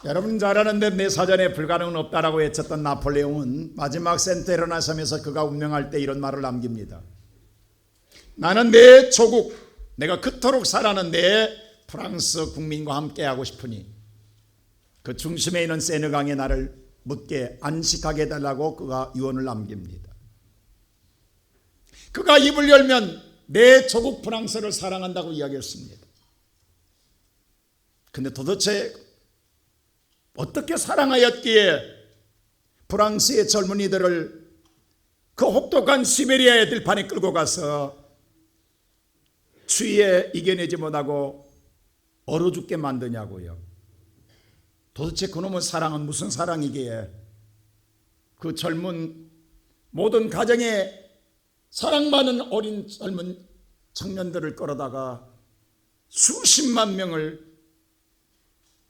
여러분 잘 아는데 내 사전에 불가능은 없다라고 외쳤던 나폴레옹은 마지막 센테르나 섬에서 그가 운명할 때 이런 말을 남깁니다. 나는 내 조국, 내가 그토록 사랑하는데 프랑스 국민과 함께하고 싶으니 그 중심에 있는 세느강에 나를 묻게 안식하게 해달라고 그가 유언을 남깁니다. 그가 입을 열면 내 조국 프랑스를 사랑한다고 이야기했습니다. 근데 도대체 어떻게 사랑하였기에 프랑스의 젊은이들을 그 혹독한 시베리아의 들판에 끌고 가서 추위에 이겨내지 못하고 얼어 죽게 만드냐고요. 도대체 그놈의 사랑은 무슨 사랑이기에 그 젊은 모든 가정에 사랑받는 어린 젊은 청년들을 끌어다가 수십만 명을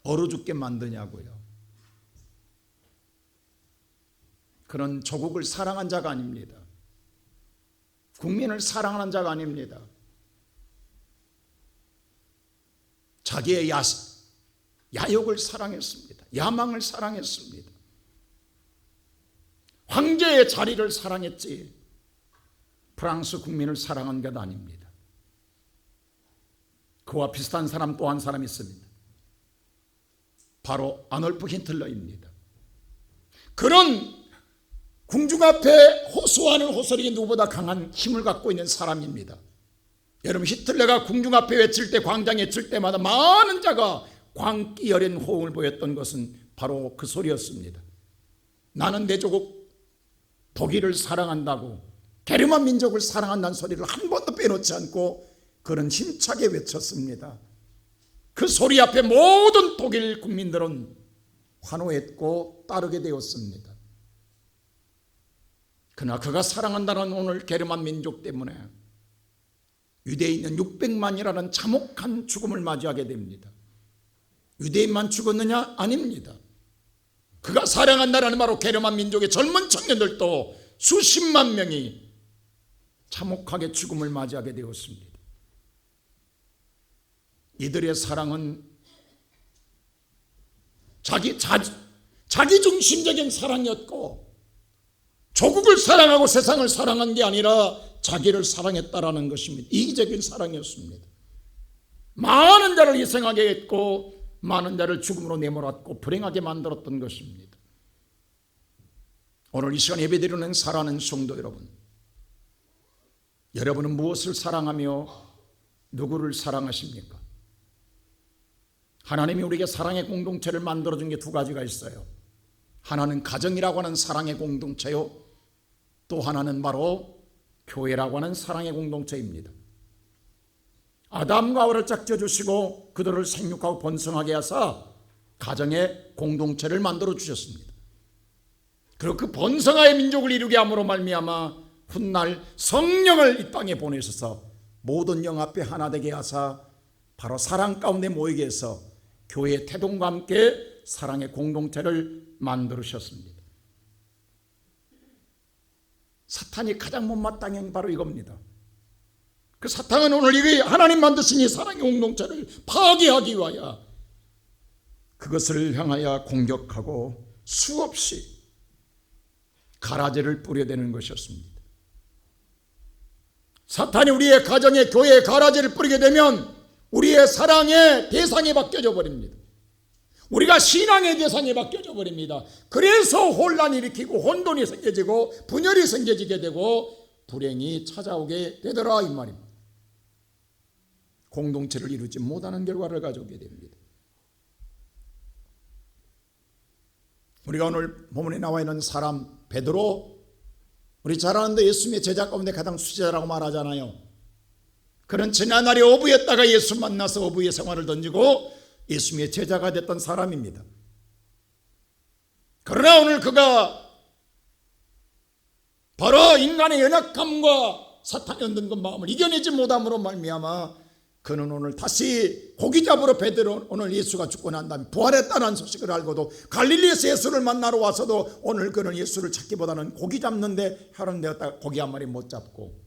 얼어 죽게 만드냐고요. 그런 조국을 사랑한 자가 아닙니다. 국민을 사랑하는 자가 아닙니다. 자기의 야욕을 사랑했습니다. 야망을 사랑했습니다. 황제의 자리를 사랑했지 프랑스 국민을 사랑한 것 아닙니다. 그와 비슷한 사람 또 한 사람 있습니다. 바로 아놀프 히틀러입니다. 그런 궁중 앞에 호소하는 호소력이 누구보다 강한 힘을 갖고 있는 사람입니다. 여러분, 히틀러가 궁중 앞에 외칠 때, 광장에 외칠 때마다 많은 자가 광기 어린 호응을 보였던 것은 바로 그 소리였습니다. 나는 내 조국 독일을 사랑한다고, 게르만 민족을 사랑한다는 소리를 한 번도 빼놓지 않고 그는 힘차게 외쳤습니다. 그 소리 앞에 모든 독일 국민들은 환호했고 따르게 되었습니다. 그러나 그가 사랑한다는 오늘 게르만 민족 때문에 유대인은 600만이라는 참혹한 죽음을 맞이하게 됩니다. 유대인만 죽었느냐? 아닙니다. 그가 사랑한다는 바로 게르만 민족의 젊은 청년들도 수십만 명이 참혹하게 죽음을 맞이하게 되었습니다. 이들의 사랑은 자기 중심적인 사랑이었고, 조국을 사랑하고 세상을 사랑한 게 아니라 자기를 사랑했다라는 것입니다. 이기적인 사랑이었습니다. 많은 자를 희생하게 했고 많은 자를 죽음으로 내몰았고 불행하게 만들었던 것입니다. 오늘 이 시간 예배드리는 사랑하는 성도 여러분, 여러분은 무엇을 사랑하며 누구를 사랑하십니까? 하나님이 우리에게 사랑의 공동체를 만들어준 게 두 가지가 있어요. 하나는 가정이라고 하는 사랑의 공동체요, 또 하나는 바로 교회라고 하는 사랑의 공동체입니다. 아담과 하와를 짝 지어주시고 그들을 생육하고 번성하게 하사 가정의 공동체를 만들어 주셨습니다. 그리고 그 번성하의 민족을 이루게 함으로 말미암아 훗날 성령을 이 땅에 보내셔서 모든 영 앞에 하나 되게 하사 바로 사랑 가운데 모이게 해서 교회의 태동과 함께 사랑의 공동체를 만들으셨습니다. 사탄이 가장 못마땅한 게 바로 이겁니다. 그 사탄은 오늘 이 하나님 만드신 이 사랑의 공동체를 파괴하기 위하여 그것을 향하여 공격하고 수없이 가라지를 뿌려대는 것이었습니다. 사탄이 우리의 가정에, 교회에 가라지를 뿌리게 되면 우리의 사랑의 대상이 바뀌어져 버립니다. 우리가 신앙의 대상이 바뀌어져 버립니다. 그래서 혼란이 일으키고 혼돈이 생겨지고 분열이 생겨지게 되고 불행이 찾아오게 되더라 이 말입니다. 공동체를 이루지 못하는 결과를 가져오게 됩니다. 우리가 오늘 본문에 나와 있는 사람 베드로, 우리 잘 아는데 예수님의 제자 가운데 가장 수제자라고 말하잖아요. 그는 지난날에 어부였다가 예수 만나서 어부의 생활을 던지고 예수님의 제자가 됐던 사람입니다. 그러나 오늘 그가 바로 인간의 연약함과 사탄이 얻는 그 마음을 이겨내지 못함으로 말미암아 그는 오늘 다시 고기 잡으러 베드로, 오늘 예수가 죽고 난 다음에 부활했다는 소식을 알고도 갈릴리에서 예수를 만나러 와서도 오늘 그는 예수를 찾기보다는 고기 잡는데 혈안되었다가 고기 한 마리 못 잡고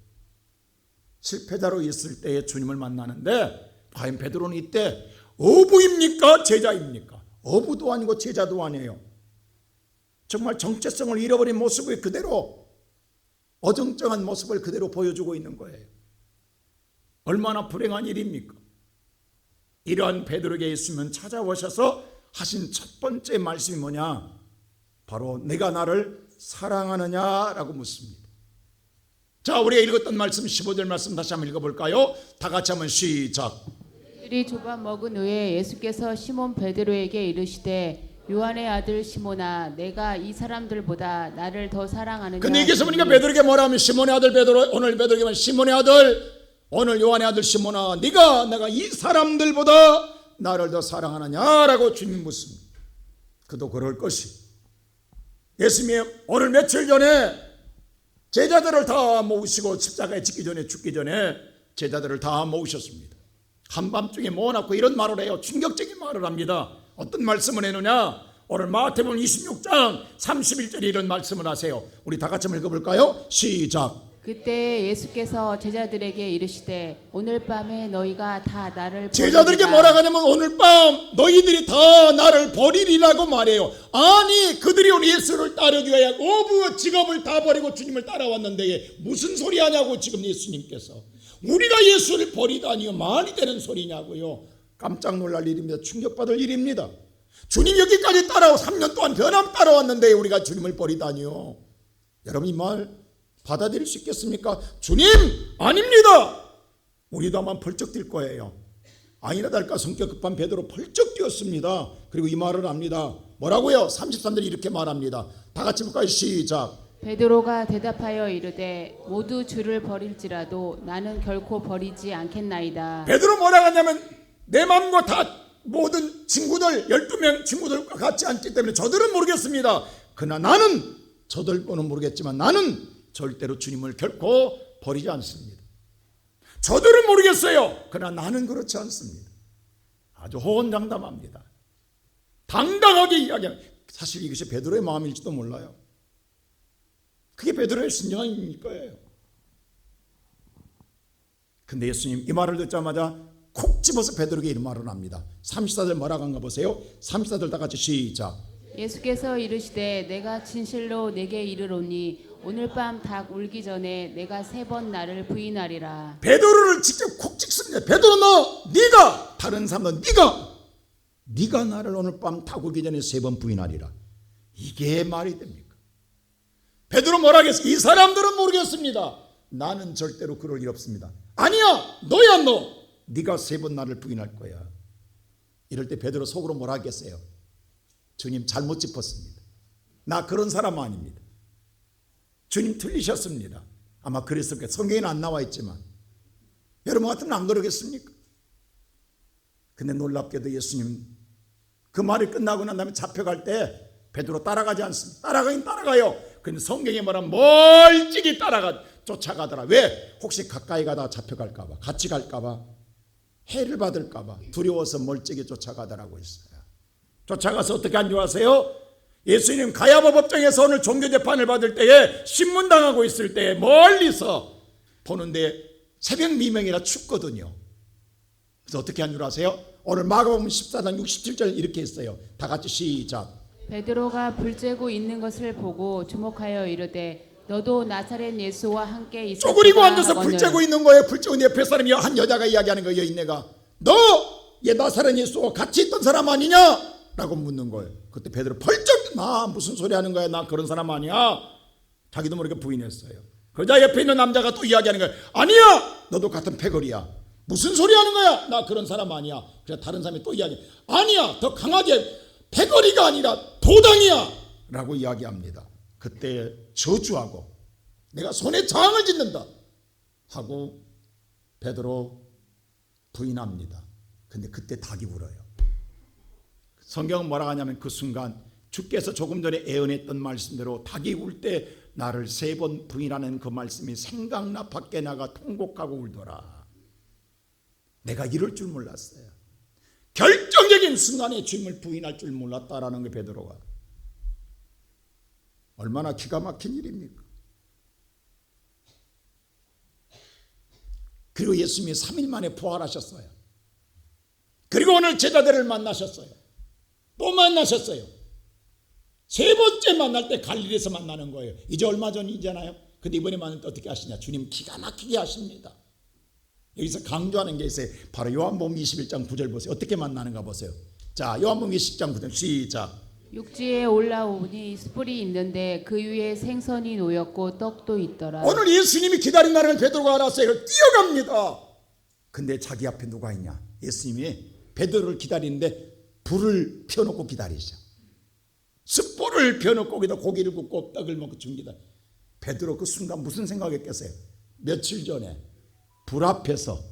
실패자로 있을 때에 주님을 만나는데, 과연 베드로는 이때 어부입니까? 제자입니까? 어부도 아니고 제자도 아니에요. 정말 정체성을 잃어버린 모습을 그대로, 어정쩡한 모습을 그대로 보여주고 있는 거예요. 얼마나 불행한 일입니까? 이러한 베드로에게 예수님은 찾아오셔서 하신 첫 번째 말씀이 뭐냐? 바로 내가 나를 사랑하느냐라고 묻습니다. 자, 우리가 읽었던 말씀 15절 말씀 다시 한번 읽어볼까요? 다 같이 한번 시작. 들이 조반 먹은 후에 예수께서 시몬 베드로에게 이르시되 요한의 아들 시몬아 내가 이 사람들보다 나를 더 사랑하느냐. 근데 여기서 보니까 베드로에게 뭐라 하면 시몬의 아들 베드로, 오늘 베드로에게 말하면 시몬의 아들, 오늘 요한의 아들 시몬아 내가 이 사람들보다 나를 더 사랑하느냐라고 주님 묻습니다. 그도 그럴 것이. 예수님이 오늘 며칠 전에 제자들을 다 모으시고 십자가에 죽기 전에 제자들을 다 모으셨습니다. 한밤중에 모아놓고 이런 말을 해요. 충격적인 말을 합니다. 어떤 말씀을 해놓냐? 오늘 마태복음 26장 31절에 이런 말씀을 하세요. 우리 다 같이 한번 읽어볼까요? 시작. 그때 예수께서 제자들에게 이르시되 오늘 밤에 너희가 다 나를 제자들에게 뭐라고 하냐면 오늘 밤 너희들이 다 나를 버리리라고 말해요. 아니 그들이 우리 예수를 따르기 위하여 오부 직업을 다 버리고 주님을 따라왔는데 무슨 소리 하냐고 지금 예수님께서. 우리가 예수를 버리다니요 말이 되는 소리냐고요. 깜짝 놀랄 일입니다. 충격받을 일입니다. 주님 여기까지 따라오 3년 동안 변함 따라왔는데 우리가 주님을 버리다니요. 여러분 이 말 받아들일 수 있겠습니까? 주님 아닙니다. 우리도 아마 펄쩍 뛸 거예요. 아니나 다를까 성격 급한 베드로 펄쩍 뛰었습니다. 그리고 이 말을 합니다. 뭐라고요? 33절이 이렇게 말합니다. 다 같이 볼까요? 시작. 베드로가 대답하여 이르되 모두 주를 버릴지라도 나는 결코 버리지 않겠나이다. 베드로 뭐라고 하냐면 내 마음과 다 모든 친구들 12명 친구들과 같지 않기 때문에 저들은 모르겠습니다. 그러나 나는 저들 거는 모르겠지만 나는 절대로 주님을 결코 버리지 않습니다. 저들은 모르겠어요. 그러나 나는 그렇지 않습니다. 아주 호언장담합니다. 당당하게 이야기합니다. 사실 이것이 베드로의 마음일지도 몰라요. 그게 베드로의 신앙일 거예요. 근데 예수님 이 말을 듣자마자 콕 집어서 베드로에게 이런 말을 합니다. 34절 뭐라고 한가 보세요. 34절 다 같이 시작. 예수께서 이르시되 내가 진실로 내게 이르노니 오늘 밤 닭 울기 전에 내가 3번 나를 부인하리라. 베드로를 직접 콕 찍습니다. 베드로 네가 다른 사람도 네가 나를 오늘 밤 닭 울기 전에 3번 부인하리라. 이게 말이 됩니까? 베드로 뭐라 하겠어? 이 사람들은 모르겠습니다. 나는 절대로 그럴 일 없습니다. 아니야 너야 네가 3번 나를 부인할 거야. 이럴 때 베드로 속으로 뭐라 하겠어요? 주님 잘못 짚었습니다. 나 그런 사람 아닙니다. 주님 틀리셨습니다. 아마 그랬을 거예요. 성경에는 안 나와 있지만 여러분 같으면 안 그러겠습니까? 근데 놀랍게도 예수님 그 말이 끝나고 난 다음에 잡혀갈 때 베드로 따라가지 않습니다. 따라가긴 따라가요. 근데 성경에 말하면 멀찍이 쫓아가더라. 왜? 혹시 가까이 가다가 잡혀갈까 봐, 같이 갈까 봐, 해를 받을까 봐 두려워서 멀찍이 쫓아가더라고 했어요. 쫓아가서 어떻게 한 줄 아세요? 예수님 가야바 법정에서 오늘 종교재판을 받을 때에 신문당하고 있을 때에 멀리서 보는데 새벽 미명이라 춥거든요. 그래서 어떻게 한 줄 아세요? 오늘 마가복음 14장 67절 이렇게 했어요. 다 같이 시작. 베드로가 불 쬐고 있는 것을 보고 주목하여 이르되 너도 나사렛 예수와 함께 있었다. 쪼그리고 앉아서 불 쬐고 있는 거예요. 불 쬐고 옆에 사람이 한 여자가 이야기하는 거예요. 여인네가 너 얘 나사렛 예수와 같이 있던 사람 아니냐? 라고 묻는 거예요. 그때 베드로 펄쩍 나 무슨 소리 하는 거야? 나 그런 사람 아니야. 자기도 모르게 부인했어요. 그러자 옆에 있는 남자가 또 이야기하는 거예요. 아니야 너도 같은 패거리야. 무슨 소리 하는 거야? 나 그런 사람 아니야. 그래서 다른 사람이 또 이야기 아니야 더 강하게 패거리가 아니라 도당이야 라고 이야기합니다. 그때 저주하고 내가 손에 저항을 짓는다 하고 베드로 부인합니다. 근데 그때 닭이 울어요. 성경은 뭐라고 하냐면 그 순간 주께서 조금 전에 예언했던 말씀대로 닭이 울 때 나를 3번 부인하는 그 말씀이 생각나 밖에 나가 통곡하고 울더라. 내가 이럴 줄 몰랐어요. 결정적인 순간에 주님을 부인할 줄 몰랐다라는 게 베드로가. 얼마나 기가 막힌 일입니까? 그리고 예수님이 3일 만에 부활하셨어요. 그리고 오늘 제자들을 만나셨어요. 또 만나셨어요. 세 번째 만날 때 갈릴리에서 만나는 거예요. 이제 얼마 전이잖아요. 근데 이번에 만날 때 어떻게 하시냐? 주님 기가 막히게 하십니다. 여기서 강조하는 게 있어요. 바로 요한복음 21장 9절 보세요. 어떻게 만나는가 보세요. 자, 요한복음 20장 9절 시작. 육지에 올라오니 숯불이 있는데 그 위에 생선이 놓였고 떡도 있더라. 오늘 예수님이 기다린다는 베드로가 알았어요. 뛰어갑니다. 근데 자기 앞에 누가 있냐? 예수님이 베드로를 기다리는데 불을 펴놓고 기다리죠. 숯불을 펴놓고 거기다 고기를 굽고 떡을 먹고 줍니다. 베드로 그 순간 무슨 생각했겠어요? 며칠 전에 불 앞에서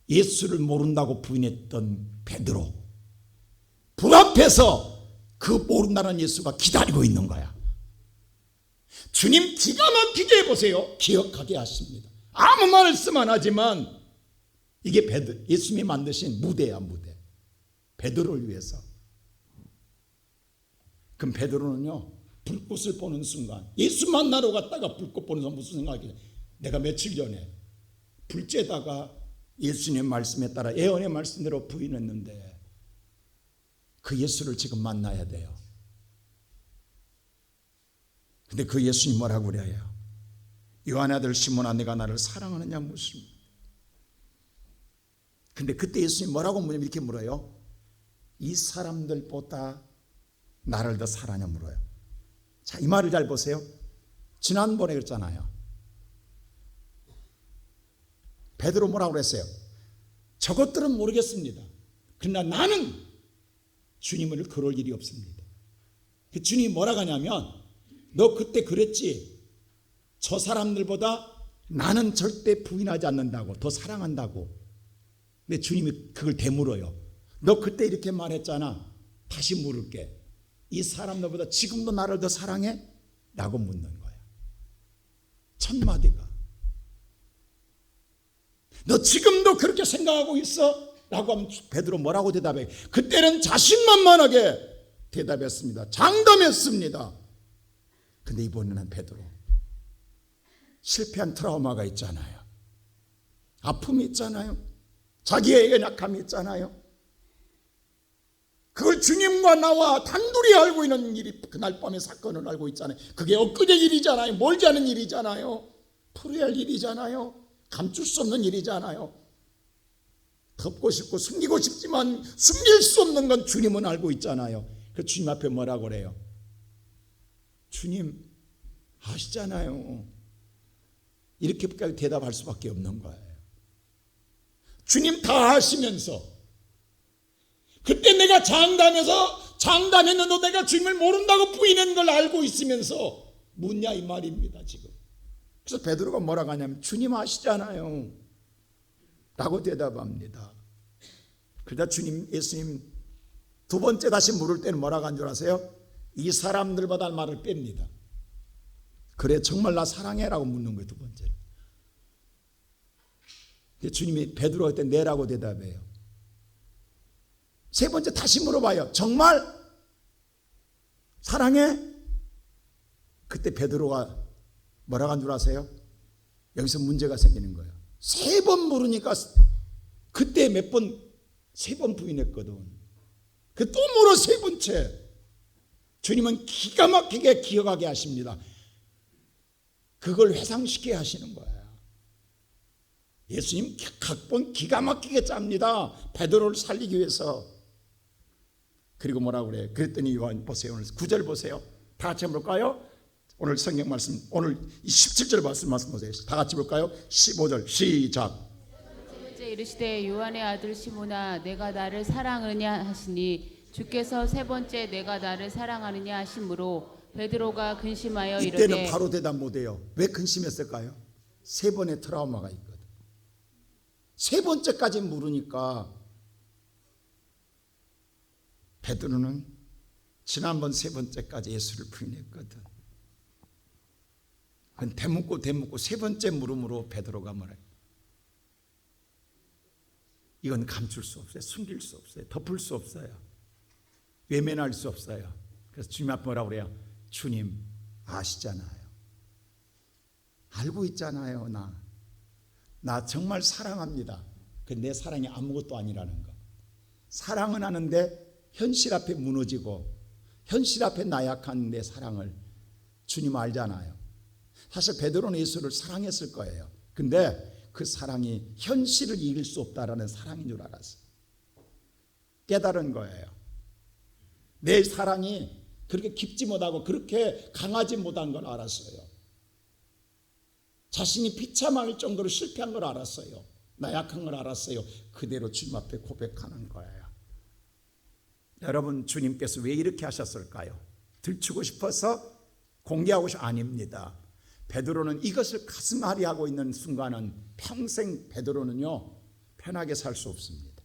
예수를 모른다고 부인했던 베드로, 불 앞에서 그 모른다는 예수가 기다리고 있는 거야. 주님 기가 막히게 해보세요. 기억하게 하십니다. 아무 말씀 안 하지만 이게 예수님이 만드신 무대야, 무대. 베드로를 위해서. 그럼 베드로는요, 불꽃을 보는 순간, 예수 만나러 갔다가 불꽃 보는 순간 무슨 생각이에요? 내가 며칠 전에 불쬐다가 예수님의 말씀에 따라 예언의 말씀대로 부인했는데 그 예수를 지금 만나야 돼요. 근데 그 예수님 뭐라고 그래요? 요한의 아들 시몬아, 내가 나를 사랑하느냐 묻습니다. 근데 그때 예수님 뭐라고 물으면 이렇게 물어요. 이 사람들보다 나를 더 사랑하냐 물어요. 자, 이 말을 잘 보세요. 지난번에 그랬잖아요. 베드로 뭐라고 그랬어요? 저것들은 모르겠습니다. 그러나 나는 주님을 그럴 일이 없습니다. 주님이 뭐라고 하냐면 너 그때 그랬지. 저 사람들보다 나는 절대 부인하지 않는다고, 더 사랑한다고. 근데 주님이 그걸 되물어요. 너 그때 이렇게 말했잖아. 다시 물을게. 이 사람들보다 지금도 나를 더 사랑해? 라고 묻는 거야. 첫 마디가. 너 지금도 그렇게 생각하고 있어? 라고 하면 베드로 뭐라고 대답해? 그때는 자신만만하게 대답했습니다. 장담했습니다. 근데 이번에는 베드로 실패한 트라우마가 있잖아요. 아픔이 있잖아요. 자기의 연약함이 있잖아요. 그걸 주님과 나와 단둘이 알고 있는 일이, 그날 밤의 사건을 알고 있잖아요. 그게 엊그제 일이잖아요. 멀지 않은 일이잖아요. 풀어야 할 일이잖아요. 감출 수 없는 일이잖아요. 덮고 싶고 숨기고 싶지만 숨길 수 없는 건 주님은 알고 있잖아요. 그 주님 앞에 뭐라고 그래요? 주님 아시잖아요. 이렇게까지 대답할 수밖에 없는 거예요. 주님 다 아시면서 그때 내가 장담했는데 내가 주님을 모른다고 부인한 걸 알고 있으면서 묻냐 이 말입니다 지금. 그래서 베드로가 뭐라고 하냐면 주님 아시잖아요 라고 대답합니다. 그러다 예수님 두 번째 다시 물을 때는 뭐라고 한 줄 아세요? 이 사람들보다 말을 뺍니다. 그래 정말 나 사랑해? 라고 묻는 거예요. 두 번째는. 주님이 베드로가 그때 네라고 대답해요. 세 번째 다시 물어봐요. 정말 사랑해? 그때 베드로가 뭐라고 한 줄 아세요? 여기서 문제가 생기는 거예요. 세 번 물으니까 그때 몇 번? 세 번 부인했거든. 그 또 물어 세 번째. 주님은 기가 막히게 기억하게 하십니다. 그걸 회상시키게 하시는 거예요. 예수님 각본 기가 막히게 짭니다. 베드로를 살리기 위해서. 그리고 뭐라고 그래요? 그랬더니 요한 보세요. 오늘 9절 보세요. 다 같이 한번 볼까요? 오늘 성경 말씀, 오늘 17절 말씀 보세요. 다 같이 볼까요? 15절 시작. 세 번째 이르시되 요한의 아들 시몬아 내가 나를 사랑하느냐 하시니 주께서 세 번째 내가 나를 사랑하느냐 하심으로 베드로가 근심하여 이르되. 이때는 바로 대답 못해요. 왜 근심했을까요? 세 번의 트라우마가 있거든. 세 번째까지 물으니까 베드로는 지난번 세 번째까지 예수를 부인했거든. 그건 대묻고 세 번째 물음으로 베드로가 뭐래? 이건 감출 수 없어요. 숨길 수 없어요. 덮을 수 없어요. 외면할 수 없어요. 그래서 주님 앞에 뭐라고 그래요? 주님 아시잖아요. 알고 있잖아요. 나 정말 사랑합니다. 내 사랑이 아무것도 아니라는 거. 사랑은 하는데 현실 앞에 무너지고 현실 앞에 나약한 내 사랑을 주님 알잖아요. 사실 베드로는 예수를 사랑했을 거예요. 근데 그 사랑이 현실을 이길 수 없다라는 사랑인 줄 알았어요. 깨달은 거예요. 내 사랑이 그렇게 깊지 못하고 그렇게 강하지 못한 걸 알았어요. 자신이 비참할 정도로 실패한 걸 알았어요. 나약한 걸 알았어요. 그대로 주님 앞에 고백하는 거예요. 여러분, 주님께서 왜 이렇게 하셨을까요? 들추고 싶어서? 공개하고 싶어? 아닙니다. 베드로는 이것을 가슴앓이 하고 있는 순간은 평생 베드로는요 편하게 살 수 없습니다.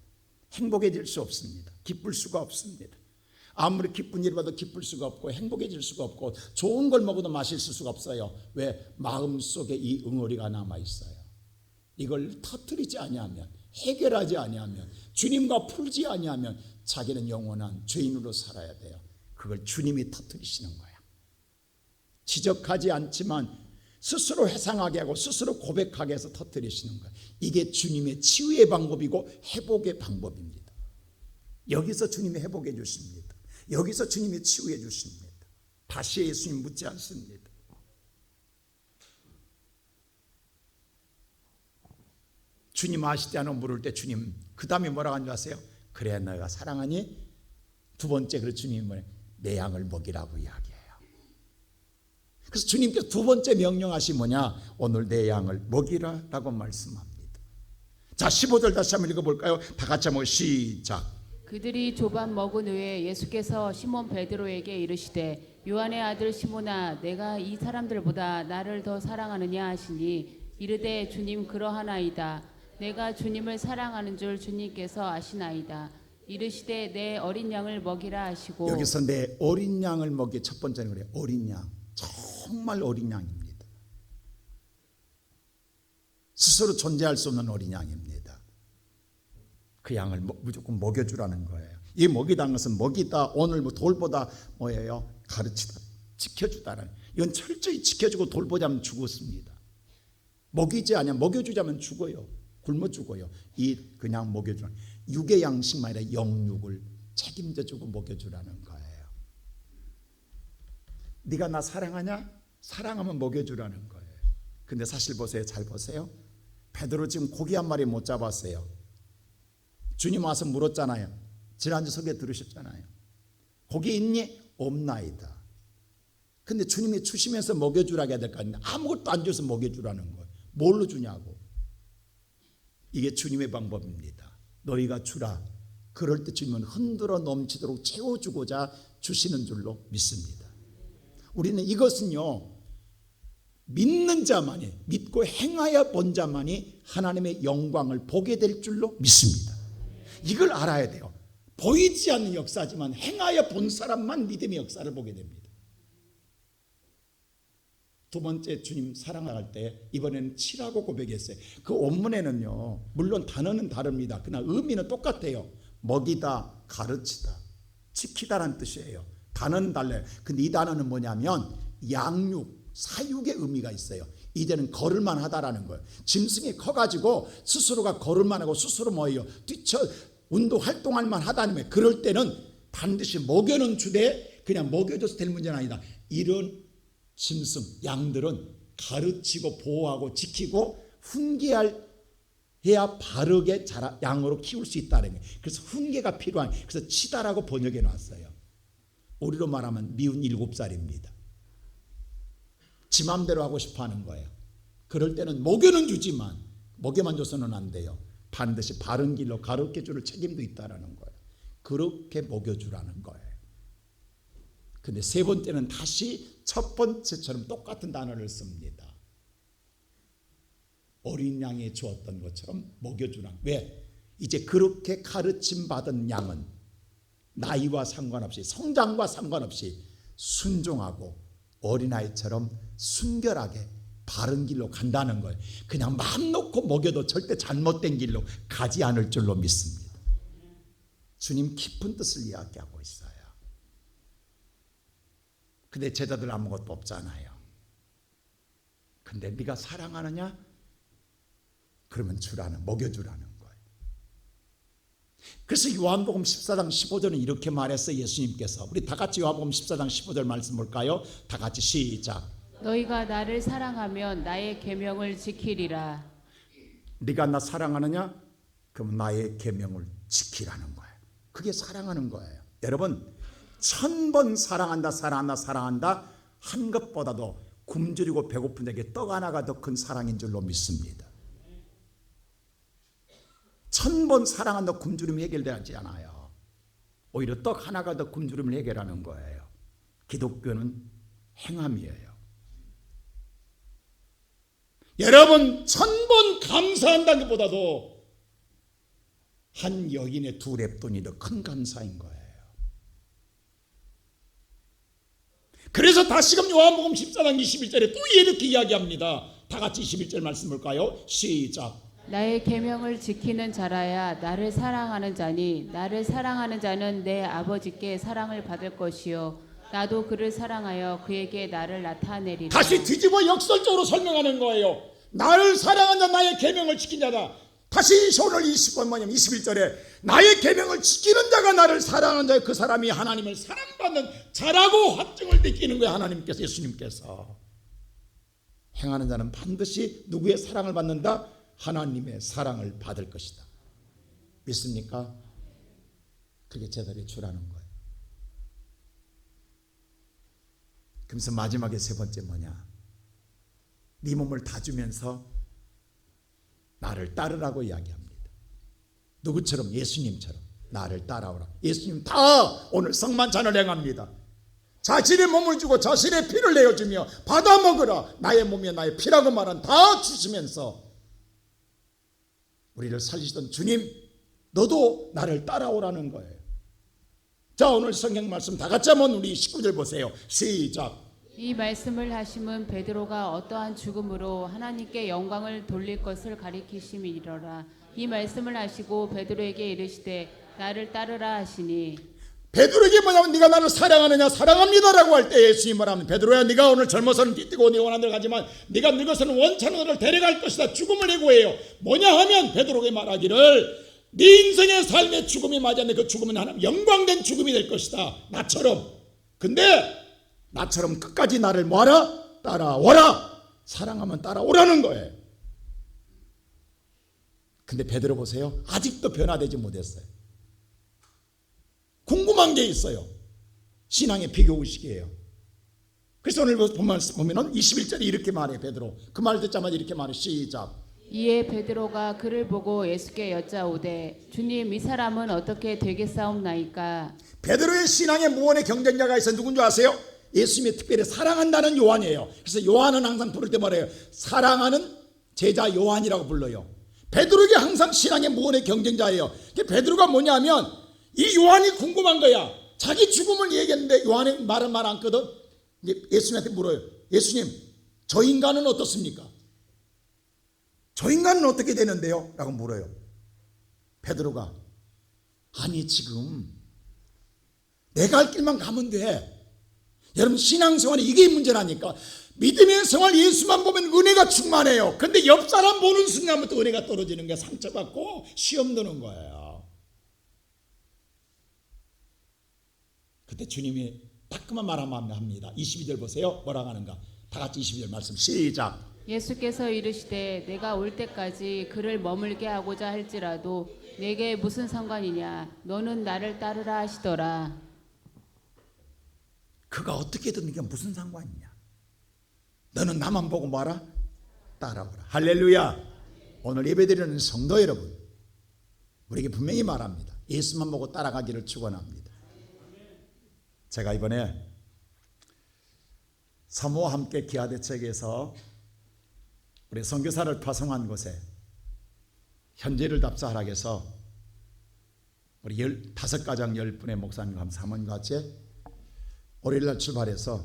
행복해질 수 없습니다. 기쁠 수가 없습니다. 아무리 기쁜 일을 봐도 기쁠 수가 없고 행복해질 수가 없고 좋은 걸 먹어도 맛있을 수가 없어요. 왜? 마음속에 이 응어리가 남아있어요. 이걸 터뜨리지 아니하면, 해결하지 아니하면, 주님과 풀지 아니하면 자기는 영원한 죄인으로 살아야 돼요. 그걸 주님이 터뜨리시는 거야. 지적하지 않지만 스스로 회상하게 하고 스스로 고백하게 해서 터뜨리시는 거예요. 이게 주님의 치유의 방법이고 회복의 방법입니다. 여기서 주님이 회복해 주십니다. 여기서 주님이 치유해 주십니다. 다시 예수님 묻지 않습니다. 주님 아시지 않아 물을 때 주님 그 다음에 뭐라고 하는지 아세요? 그래 너가 사랑하니? 두 번째 그래서 주님이 뭐예요? 내 양을 먹이라고 이야기해요. 그래서 주님께서 두 번째 명령하신 뭐냐? 오늘 내 양을 먹이라라고 말씀합니다. 자 15절 다시 한번 읽어볼까요? 다 같이 한번 시작. 그들이 조반 먹은 후에 예수께서 시몬 베드로에게 이르시되 요한의 아들 시몬아 내가 이 사람들보다 나를 더 사랑하느냐 하시니 이르되 주님 그러하나이다. 내가 주님을 사랑하는 줄 주님께서 아시나이다. 이르시되 내 어린 양을 먹이라 하시고 여기서 내 어린 양을 먹이 첫 번째는 그래요. 어린 양. 정말 어린 양입니다. 스스로 존재할 수 없는 어린 양입니다. 그 양을 무조건 먹여주라는 거예요. 이 먹이다는 것은 먹이다, 오늘 뭐 돌보다 뭐예요? 가르치다, 지켜주다는. 이건 철저히 지켜주고 돌보자면 죽었습니다. 먹이지 않으면 먹여주자면 죽어요. 굶어 죽어요. 이 그냥 먹여주는 육의 양식만 아니라 영육을 책임져주고 먹여주라는 거예요. 네가 나 사랑하냐? 사랑하면 먹여주라는 거예요. 근데 사실 보세요. 잘 보세요. 베드로 지금 고기 한 마리 못 잡았어요. 주님 와서 물었잖아요. 지난주 설교 들으셨잖아요. 고기 있니? 없나이다. 근데 주님이 주시면서 먹여주라고 해야 될 거 아니에요. 아무것도 안 줘서 먹여주라는 거예요. 뭘로 주냐고. 이게 주님의 방법입니다. 너희가 주라. 그럴 때 주님은 흔들어 넘치도록 채워주고자 주시는 줄로 믿습니다. 우리는 이것은요 믿는 자만이, 믿고 행하여 본 자만이 하나님의 영광을 보게 될 줄로 믿습니다. 이걸 알아야 돼요. 보이지 않는 역사지만 행하여 본 사람만 믿음의 역사를 보게 됩니다. 두 번째 주님 사랑할 때 이번에는 치라고 고백했어요. 그 원문에는요 물론 단어는 다릅니다. 그러나 의미는 똑같아요. 먹이다, 가르치다, 지키다라는 뜻이에요. 단어는 달라요. 근데 이 단어는 뭐냐면 양육, 사육의 의미가 있어요. 이제는 걸을만 하다라는 거예요. 짐승이 커가지고 스스로가 걸을만 하고 스스로 뭐예요? 뛰쳐 운동 활동할 만 하다는 거예요. 그럴 때는 반드시 먹여는 주되 그냥 먹여줘서 될 문제는 아니다. 이런 짐승, 양들은 가르치고 보호하고 지키고 훈계해야 바르게 양으로 키울 수 있다는 거예요. 그래서 훈계가 필요한, 그래서 치다라고 번역해 놨어요. 우리로 말하면 미운 7살입니다. 지 맘대로 하고 싶어 하는 거예요. 그럴 때는 먹여는 주지만 먹여만 줘서는 안 돼요. 반드시 바른 길로 가르쳐 줄 책임도 있다라는 거예요. 그렇게 먹여주라는 거예요. 근데 세 번째는 다시 첫 번째처럼 똑같은 단어를 씁니다. 어린 양에 주었던 것처럼 먹여주라. 왜? 이제 그렇게 가르침 받은 양은 나이와 상관없이, 성장과 상관없이 순종하고 어린아이처럼 순결하게 바른 길로 간다는 거예요. 그냥 마음 놓고 먹여도 절대 잘못된 길로 가지 않을 줄로 믿습니다. 주님 깊은 뜻을 이야기하고 있어요. 근데 제자들 아무것도 없잖아요. 근데 네가 사랑하느냐? 그러면 주라는, 먹여주라는 거예요. 그래서 요한복음 14장 15절은 이렇게 말했어요. 예수님께서. 우리 다 같이 요한복음 14장 15절 말씀 볼까요? 다 같이 시작. 너희가 나를 사랑하면 나의 계명을 지키리라. 네가 나 사랑하느냐? 그럼 나의 계명을 지키라는 거예요. 그게 사랑하는 거예요. 여러분 1000번 사랑한다 사랑한다 사랑한다 한 것보다도 굶주리고 배고픈 자에게 떡 하나가 더 큰 사랑인 줄로 믿습니다. 1000번 사랑한다 굶주림이 해결되지 않아요. 오히려 떡 하나가 더 굶주림을 해결하는 거예요. 기독교는 행함이에요. 여러분 1000번 감사한다는 것보다도 한 여인의 2렙돈이 더 큰 감사인 거예요. 그래서 다시금 요한복음 14장 21절에 또 이렇게 이야기합니다. 다 같이 21절 말씀 볼까요? 시작. 나의 계명을 지키는 자라야 나를 사랑하는 자니 나를 사랑하는 자는 내 아버지께 사랑을 받을 것이요 나도 그를 사랑하여 그에게 나를 나타내리라. 다시 뒤집어 역설적으로 설명하는 거예요. 나를 사랑한 자 나의 계명을 지킨 자다. 다시 오늘 21절에 나의 계명을 지키는 자가 나를 사랑하는 자요 그 사람이 하나님을 사랑받는 자라고 확증을 느끼는 거예요. 하나님께서 예수님께서. 행하는 자는 반드시 누구의 사랑을 받는다? 하나님의 사랑을 받을 것이다. 믿습니까? 그게 제자리에 주라는 거예요. 그래서 마지막에 세 번째 뭐냐? 네 몸을 다 주면서 나를 따르라고 이야기합니다. 누구처럼? 예수님처럼 나를 따라오라. 예수님 다 오늘 성만찬을 행합니다. 자신의 몸을 주고 자신의 피를 내어주며 받아 먹으라. 나의 몸이 나의 피라고 말한 다 주시면서 우리를 살리시던 주님 너도 나를 따라오라는 거예요. 자 오늘 성경 말씀 다 같이 한번 우리 19절 보세요. 시작. 이 말씀을 하심은 베드로가 어떠한 죽음으로 하나님께 영광을 돌릴 것을 가리키심이로라. 이 말씀을 하시고 베드로에게 이르시되 나를 따르라 하시니. 베드로에게 뭐냐면 네가 나를 사랑하느냐? 사랑합니다라고 할 때 예수님이 말하면 베드로야 네가 오늘 젊어서는 띠뜨고 네 원하는 데를 가지만 네가 늙어서는 원찮은 너를 데려갈 것이다. 죽음을 예고해요. 뭐냐 하면 베드로에게 말하기를 네 인생의 삶의 죽음이 맞았는데 그 죽음은 하나님 영광된 죽음이 될 것이다. 나처럼. 근데 나처럼 끝까지 나를 뭐하라? 따라오라. 사랑하면 따라오라는 거예요. 근데 베드로 보세요. 아직도 변화되지 못했어요. 궁금한 게 있어요. 신앙의 비교의식이에요. 그래서 오늘 보면은 21절에 이렇게 말해요. 베드로 그 말 듣자마자 이렇게 말해요. 시작. 이에 베드로가 그를 보고 예수께 여짜오되 주님 이 사람은 어떻게 되겠사옵나이까. 베드로의 신앙의 무언의 경쟁자가 있어. 누군지 아세요? 예수님이 특별히 사랑한다는 요한이에요. 그래서 요한은 항상 부를 때 말해요. 사랑하는 제자 요한이라고 불러요. 베드로에게 항상 신앙의 무언의 경쟁자예요. 베드로가 뭐냐면 이 요한이 궁금한 거야. 자기 죽음을 얘기했는데 요한이 말은 말 않거든. 예수님한테 물어요. 예수님 저 인간은 어떻습니까? 저 인간은 어떻게 되는데요? 라고 물어요. 베드로가 아니 지금 내가 할 길만 가면 돼. 여러분 신앙생활에 이게 문제라니까. 믿음의 생활 예수만 보면 은혜가 충만해요. 근데 옆 사람 보는 순간부터 은혜가 떨어지는 거야. 상처받고 시험 드는 거예요. 그때 주님이 따끔한 말 한번 합니다. 22절 보세요. 뭐라고 하는가. 다 같이 22절 말씀 시작. 예수께서 이르시되 내가 올 때까지 그를 머물게 하고자 할지라도 내게 무슨 상관이냐. 너는 나를 따르라 하시더라. 그가 어떻게든 이게 무슨 상관이냐. 너는 나만 보고 뭐하라? 따라오라. 할렐루야. 오늘 예배드리는 성도 여러분 우리에게 분명히 말합니다. 예수만 보고 따라가기를 축원합니다. 제가 이번에 사모와 함께 기아대책에서 우리 선교사를 파송한 곳에 현지를 답사하라 해서 우리 15가정 10분의 목사님과 함께 사모님과 같이 월요일날 출발해서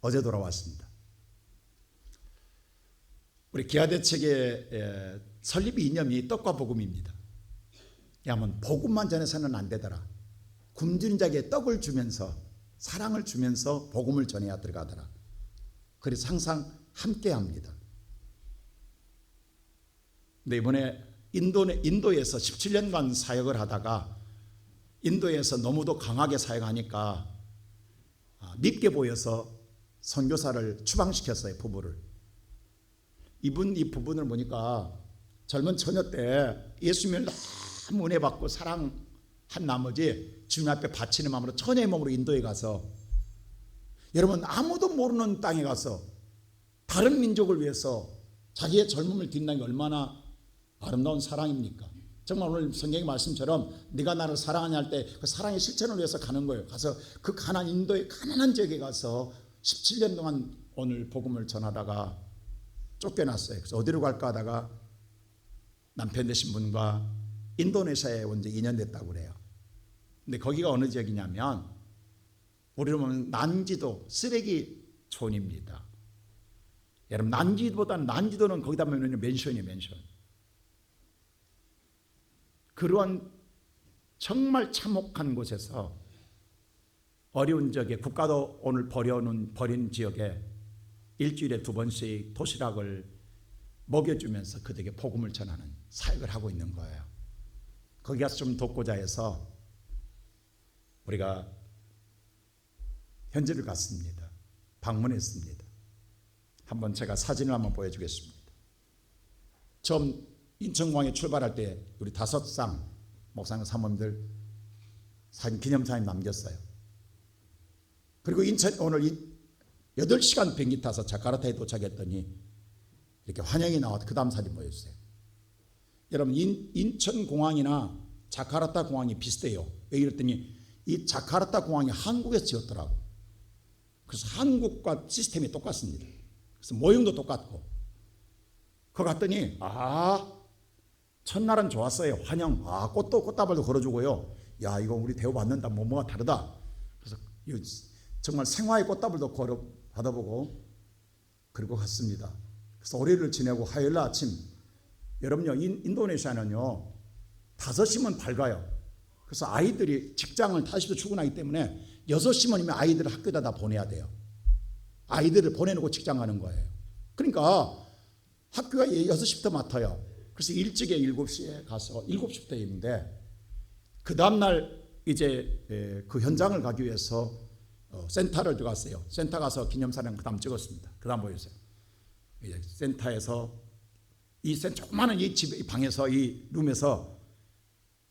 어제 돌아왔습니다. 우리 기아대책의 설립 이념이 떡과 복음입니다. 야면 복음만 전해서는 안 되더라. 굶주린 자에게 떡을 주면서 사랑을 주면서 복음을 전해야 들어가더라. 그래서 항상 함께 합니다. 근데 이번에 인도에서 17년간 사역을 하다가 인도에서 너무도 강하게 사역하니까 밉게 보여서 선교사를 추방시켰어요, 부부를. 이 부분을 보니까 젊은 처녀 때 예수님을 너무 은혜 받고 사랑한 나머지 주님 앞에 바치는 마음으로 처녀의 몸으로 인도에 가서, 여러분 아무도 모르는 땅에 가서 다른 민족을 위해서 자기의 젊음을 뒷는 게 얼마나 아름다운 사랑입니까? 정말 오늘 성경의 말씀처럼 네가 나를 사랑하냐 할 때 그 사랑의 실천을 위해서 가는 거예요. 가서 그 인도의 가난한 지역에 가서 17년 동안 오늘 복음을 전하다가 쫓겨났어요. 그래서 어디로 갈까 하다가 남편 되신 분과 인도네시아에 온 지 2년 됐다고 그래요. 근데 거기가 어느 지역이냐면 우리로 보면 난지도 쓰레기촌입니다. 여러분 난지도는 거기다 보면 맨션이에요, 맨션. 그러한 정말 참혹한 곳에서 어려운 지역에, 국가도 오늘 버린 지역에 일주일에 2번씩 도시락을 먹여주면서 그들에게 복음을 전하는 사역을 하고 있는 거예요. 거기 가서 좀 돕고자 해서 우리가 현지를 갔습니다. 방문했습니다. 한번 제가 사진을 한번 보여주겠습니다. 처음 인천공항에 출발할 때 우리 5쌍 목사님 사모님들 사진 기념사진 남겼어요. 그리고 오늘 8시간 비행기 타서 자카르타에 도착했더니 이렇게 환영이 나와서 그 다음 사진 보여주세요. 여러분 인천공항이나 자카르타 공항이 비슷해요. 왜 이랬더니 이 자카르타 공항이 한국에서 지었더라고. 그래서 한국과 시스템이 똑같습니다. 그래서 모형도 똑같고. 거 갔더니 첫날은 좋았어요. 환영. 꽃다발도 걸어주고요. 야, 이거 우리 대우 받는다. 뭐가 다르다. 그래서 정말 생화의 꽃다발도 받아보고 그리고 갔습니다. 그래서 월요일을 지내고 화요일 날 아침, 여러분요, 인도네시아는요 5시면 밝아요. 그래서 아이들이 직장을 5시부터 출근하기 때문에 6시면 이미 아이들을 학교에다 다 보내야 돼요. 아이들을 보내놓고 직장 가는 거예요. 그러니까 학교가 6시부터 맡아요. 그래서 일찍에 7시에 가서 7시부터 있는데, 그 다음날 이제 그 현장을 가기 위해서 센터를 들어갔어요. 센터 가서 기념사진 그 다음 찍었습니다. 그 다음 보여주세요. 이제 센터에서 조그마한 이 방에서, 이 룸에서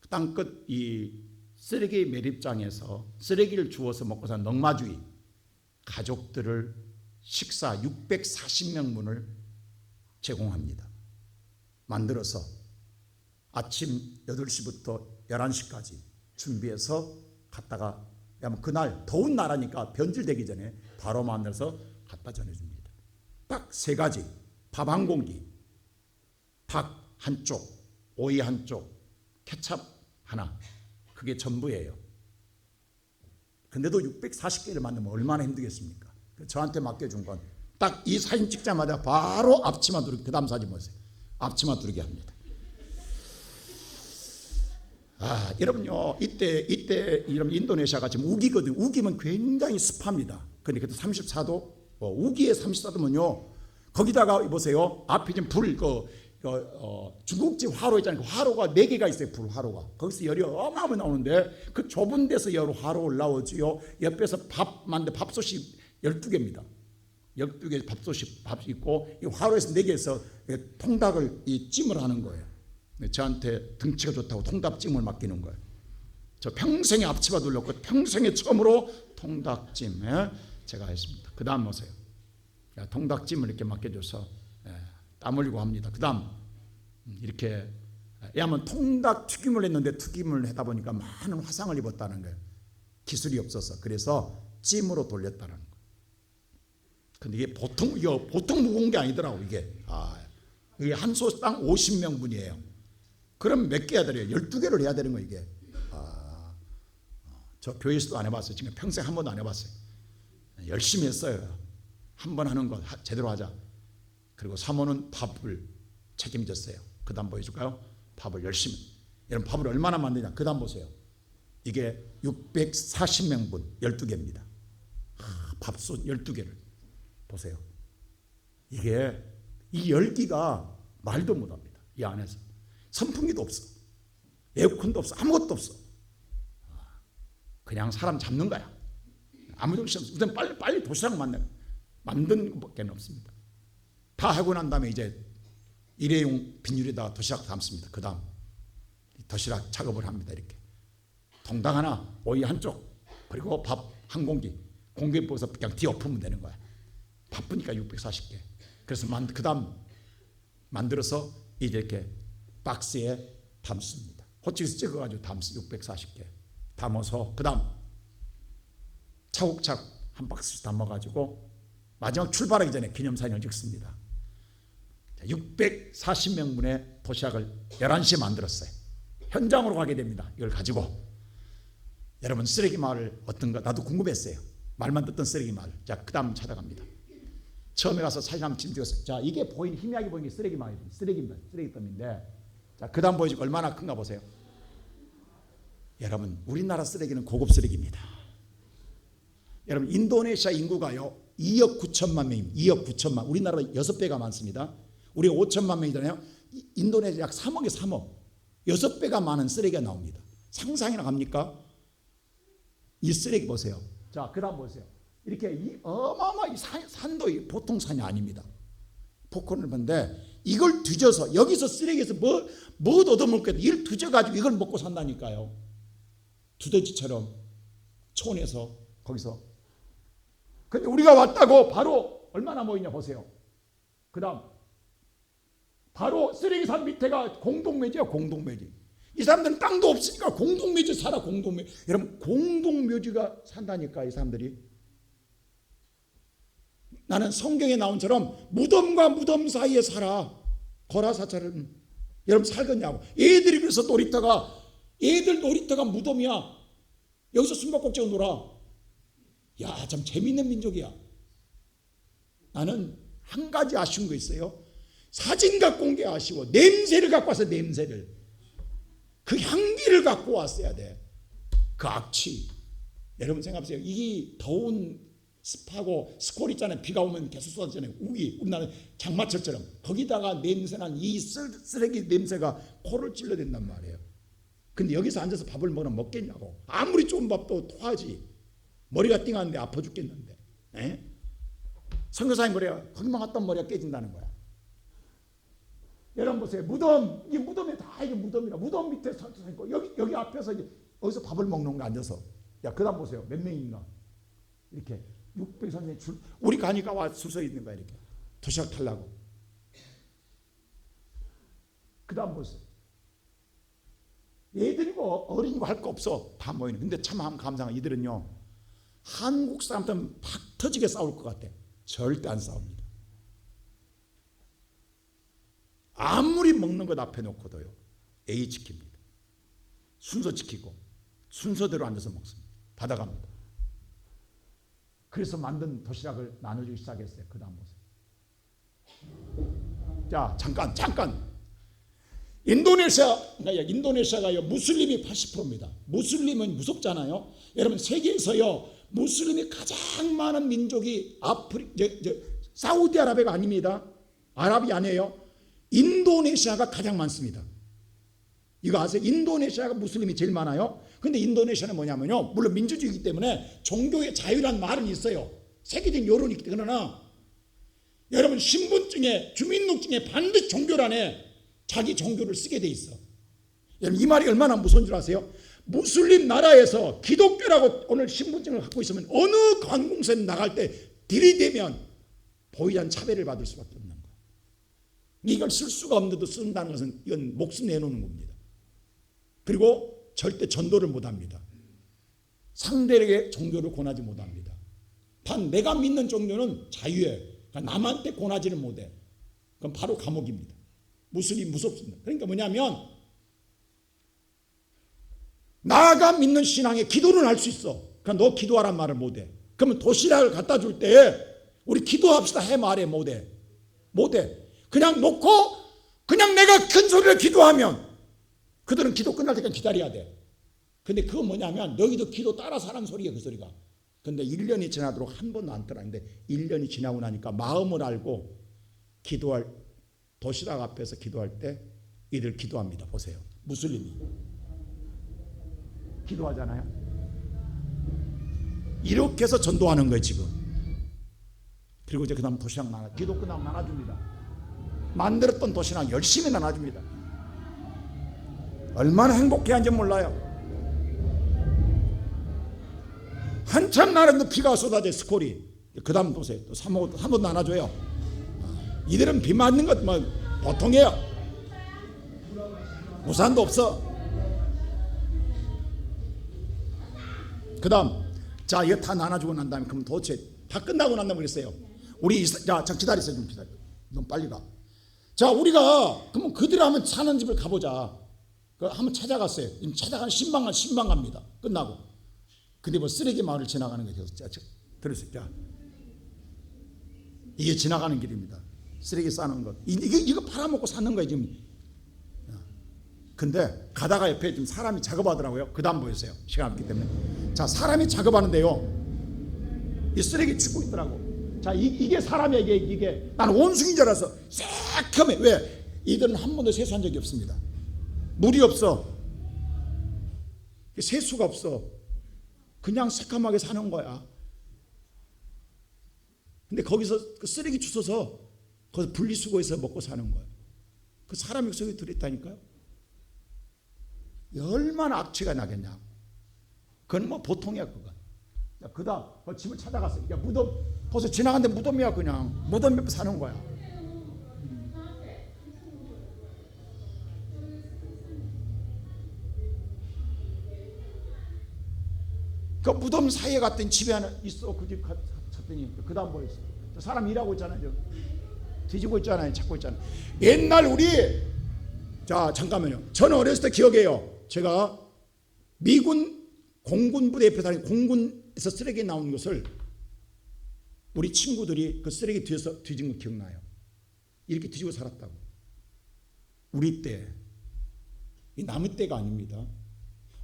땅끝 이 쓰레기 매립장에서 쓰레기를 주워서 먹고 사는 넝마주의 가족들을 식사 640명분을 제공합니다. 만들어서 아침 8시부터 11시까지 준비해서 갔다가, 그날 더운 나라니까 변질되기 전에 바로 만들어서 갖다 전해줍니다. 딱 3가지, 밥 한 공기, 닭 한쪽, 오이 한쪽, 케찹 하나, 그게 전부예요. 근데도 640개를 만들면 얼마나 힘들겠습니까? 저한테 맡겨준 건 딱 이 사진 찍자마자 바로 앞치마 두르기, 그 다음 사진 보세요. 앞치마 두르기 합니다. 여러분요, 이때 이런 인도네시아가 지금 우기거든요. 우기면 굉장히 습합니다. 근데 그때 34도, 우기에 34도면요, 거기다가 보세요. 앞에 지금 중국집 화로 있잖아요. 그 화로가 4개가 있어요. 화로가. 거기서 열이 어마어마하게 나오는데 그 좁은 데서 화로 올라오지요. 옆에서 밥솥이 12개입니다. 12개 밥 있고, 이 화로에서 4개에서 통닭을 찜을 하는 거예요. 저한테 등치가 좋다고 통닭찜을 맡기는 거예요. 저 평생에 앞치마 둘렀고 평생에 처음으로 통닭찜 제가 했습니다. 그 다음 보세요. 통닭찜을 이렇게 맡겨줘서 땀 흘리고 합니다. 그 다음 이렇게, 왜냐하면 통닭 튀김을 했는데 튀김을 하다 보니까 많은 화상을 입었다는 거예요. 기술이 없어서. 그래서 찜으로 돌렸다는 거예요. 근데 이게 보통 무거운 게 아니더라고. 이게 한 소당 50명분이에요. 그럼 몇 개 해야 돼요? 12개를 해야 되는 거예요, 이게. 저 교회에서도 안 해봤어요. 지금 평생 한 번도 안 해봤어요. 열심히 했어요. 한 번 하는 거 제대로 하자. 그리고 사모는 밥을 책임졌어요. 그 다음 보여줄까요? 밥을 열심히. 여러분 밥을 얼마나 만드냐? 그 다음 보세요. 이게 640명분 12개입니다. 밥솥 12개를 보세요. 이게 이 열기가 말도 못합니다. 이 안에서 선풍기도 없어. 에어컨도 없어. 아무것도 없어. 그냥 사람 잡는 거야. 아무 정신 없어. 우선 빨리 도시락 만든 것밖에 없습니다. 다 하고 난 다음에 이제 일회용 비닐에다가 도시락 담습니다. 그 다음 도시락 작업을 합니다. 이렇게 통닭 하나, 오이 한쪽, 그리고 밥 한 공기, 공기에 부어서 그냥 뒤엎으면 되는 거야. 바쁘니까 640개. 그래서 그 다음 만들어서 이제 이렇게 박스에 담습니다. 호치에서 찍어가지고 담수 640개 담아서 그 다음 차곡차곡 한 박스씩 담아가지고 마지막 출발하기 전에 기념사진을 찍습니다. 640명분의 도시락을 11시에 만들었어요. 현장으로 가게 됩니다. 이걸 가지고 여러분 쓰레기 마을 어떤가 나도 궁금했어요. 말만 듣던 쓰레기 마을. 자, 그 다음 찾아갑니다. 처음에 가서 사진 한번 찍었어요. 자, 이게 희미하게 보이는 게 쓰레기 마을입니다. 쓰레기더미인데, 자, 그 다음 보여주고 얼마나 큰가 보세요. 여러분, 우리나라 쓰레기는 고급 쓰레기입니다. 여러분, 인도네시아 인구가요 2억 9천만 명입니다. 2억 9천만. 우리나라 6배가 많습니다. 우리가 5천만 명이잖아요. 인도네시아 약 3억에 3억. 6배가 많은 쓰레기가 나옵니다. 상상이나 갑니까? 이 쓰레기 보세요. 자, 그 다음 보세요. 이렇게 이 어마어마한 산도 보통 산이 아닙니다. 포크를 봤는데 이걸 뒤져서 여기서 쓰레기에서 뭐 얻어먹을 거야. 이걸 뒤져가지고 이걸 먹고 산다니까요. 두더지처럼 촌에서 거기서. 근데 우리가 왔다고 바로 얼마나 모이냐 보세요. 그 다음 바로 쓰레기산 밑에가 공동묘지야. 공동묘지. 이 사람들은 땅도 없으니까 공동묘지 살아. 공동묘지. 여러분 공동묘지가 산다니까 이 사람들이. 나는 성경에 나온처럼 무덤과 무덤 사이에 살아. 거라사처럼. 여러분 살겠냐고. 애들이 그래서 애들 놀이터가 무덤이야. 여기서 숨바꼭질 놀아. 야, 참 재밌는 민족이야. 나는 한 가지 아쉬운 거 있어요. 사진 갖고 온 게 아쉬워. 냄새를 갖고 와서 냄새를. 그 향기를 갖고 왔어야 돼. 그 악취. 여러분 생각하세요. 이 더운 습하고 스콜 있잖아요. 비가 오면 계속 쏟아지잖아요. 우리나라 장마철처럼. 거기다가 냄새난 이 쓰레기 냄새가 코를 찔러댄단 말이에요. 근데 여기서 앉아서 밥을 먹겠냐고. 아무리 좋은 밥도 토하지. 머리가 띵하는데 아파 죽겠는데. 선교사님 그래요. 거기만 갔다 머리가 깨진다는 거야. 여러분 보세요. 무덤. 이 무덤에 다 이게 무덤이라. 무덤 밑에 서 있고 여기 앞에서 이제 어디서 밥을 먹는 거 앉아서. 야, 그다음 보세요. 몇 명인가. 이렇게 600선생 줄. 우리 가니까 와 줄 서 있는 거야 이렇게. 도시락 타려고. 그다음 보세요. 애들이고 어린이고 할 거 없어. 다 모이는. 근데 참 감사한 이들은요. 한국 사람들은 팍 터지게 싸울 것 같아. 절대 안 싸웁니다. 아무리 먹는 것 앞에 놓고도요. 예의 지킵니다. 순서 지키고 순서대로 앉아서 먹습니다. 받아갑니다. 그래서 만든 도시락을 나눠주기 시작했어요. 그 다음 보세요. 자, 잠깐. 인도네시아가요 무슬림이 80%입니다. 무슬림은 무섭잖아요. 여러분 세계에서요 무슬림이 가장 많은 민족이 사우디아라비아가 아닙니다. 아랍이 아니에요. 인도네시아가 가장 많습니다. 이거 아세요? 인도네시아가 무슬림이 제일 많아요. 근데 인도네시아는 뭐냐면요, 물론 민주주의이기 때문에 종교의 자유란 말은 있어요. 세계적인 여론이 있기 때문에. 그러나 여러분 신분증에 주민등록증에 반드시 종교란에 자기 종교를 쓰게 돼 있어. 여러분 이 말이 얼마나 무서운 줄 아세요? 무슬림 나라에서 기독교라고 오늘 신분증을 갖고 있으면 어느 관공서에 나갈 때 들이대면 보이지 차별을 받을 수밖에 없는 거예요. 이걸 쓸 수가 없는데도 쓴다는 것은 이건 목숨 내놓는 겁니다. 그리고 절대 전도를 못합니다. 상대에게 종교를 권하지 못합니다. 단 내가 믿는 종교는 자유예요. 그러니까 남한테 권하지는 못해. 그럼 바로 감옥입니다. 무슬림 무섭습니다. 그러니까 뭐냐면 나가 믿는 신앙에 기도는 할 수 있어. 그러니까 너 기도하란 말을 못해. 그러면 도시락을 갖다 줄 때 우리 기도합시다 해 말해 못해. 그냥 놓고 그냥 내가 큰 소리를 기도하면 그들은 기도 끝날 때까지 기다려야 돼. 근데 그건 뭐냐면 너희도 기도 따라서 하는 소리야 그 소리가. 근데 1년이 지나도록 한 번도 안 떠나는데 1년이 지나고 나니까 마음을 알고 기도할 도시락 앞에서 기도할 때 이들 기도합니다. 보세요. 무슬림이 기도하잖아요. 이렇게 해서 전도하는 거예요 지금. 그리고 이제 그 다음 도시락 나눠, 기도 끝나고 나눠줍니다. 만들었던 도시락 열심히 나눠줍니다. 얼마나 행복해한지 몰라요. 한참 나는데 비가 쏟아져 스콜이. 그 다음 보세요. 또 한 번 나눠줘요. 이들은 비 맞는 것 뭐 보통이에요. 우산도 없어. 그 다음 자 이거 다 나눠주고 난 다음에 그럼 도대체 다 끝나고 난 다음에 그랬어요. 우리 자 기다리세요. 좀 기다려. 너무 빨리 가. 자 우리가 그러면 그들 한번 사는 집을 가보자. 그 한번 찾아갔어요. 지금 찾아가는 신방 갑니다. 끝나고. 근데 뭐 쓰레기 마을을 지나가는 거예요. 자 들으세요. 자 이게 지나가는 길입니다. 쓰레기 싸는 것. 이거 팔아먹고 사는 거예요 지금. 근데 가다가 옆에 좀 사람이 작업하더라고요. 그 다음 보였어요. 시간 없기 때문에. 자 사람이 작업하는데요. 이 쓰레기 줍고 있더라고. 자 이게 사람이야. 이게 나는 원숭이인 줄 알았어. 새카매. 왜? 이들은 한 번도 세수한 적이 없습니다. 물이 없어. 세수가 없어. 그냥 새카맣게 사는 거야. 근데 거기서 그 쓰레기 주워서 거기서 분리수거해서 먹고 사는 거야. 그 사람이 속에 들어있다니까요. 얼마나 악취가 나겠냐고. 그건 뭐 보통이야 그건. 그 다음 그 집을 찾아갔어. 야 무덤 벌써 지나갔는데 무덤이야 그냥. 무덤 옆에 사는 거야. 그 무덤 사이에 갔더니 집에 하나 있어. 그 집 갔더니 그 다음 보였어. 사람 일하고 있잖아요. 뒤지고 있잖아요. 찾고 있잖아요. 옛날 우리 자 잠깐만요. 저는 어렸을 때 기억해요. 제가 미군 공군 부대 옆에 다니는 공군에서 쓰레기 나오는 것을 우리 친구들이 그 쓰레기 뒤에서 뒤진 거 기억나요. 이렇게 뒤지고 살았다고. 우리 때 이 남의 때가 아닙니다.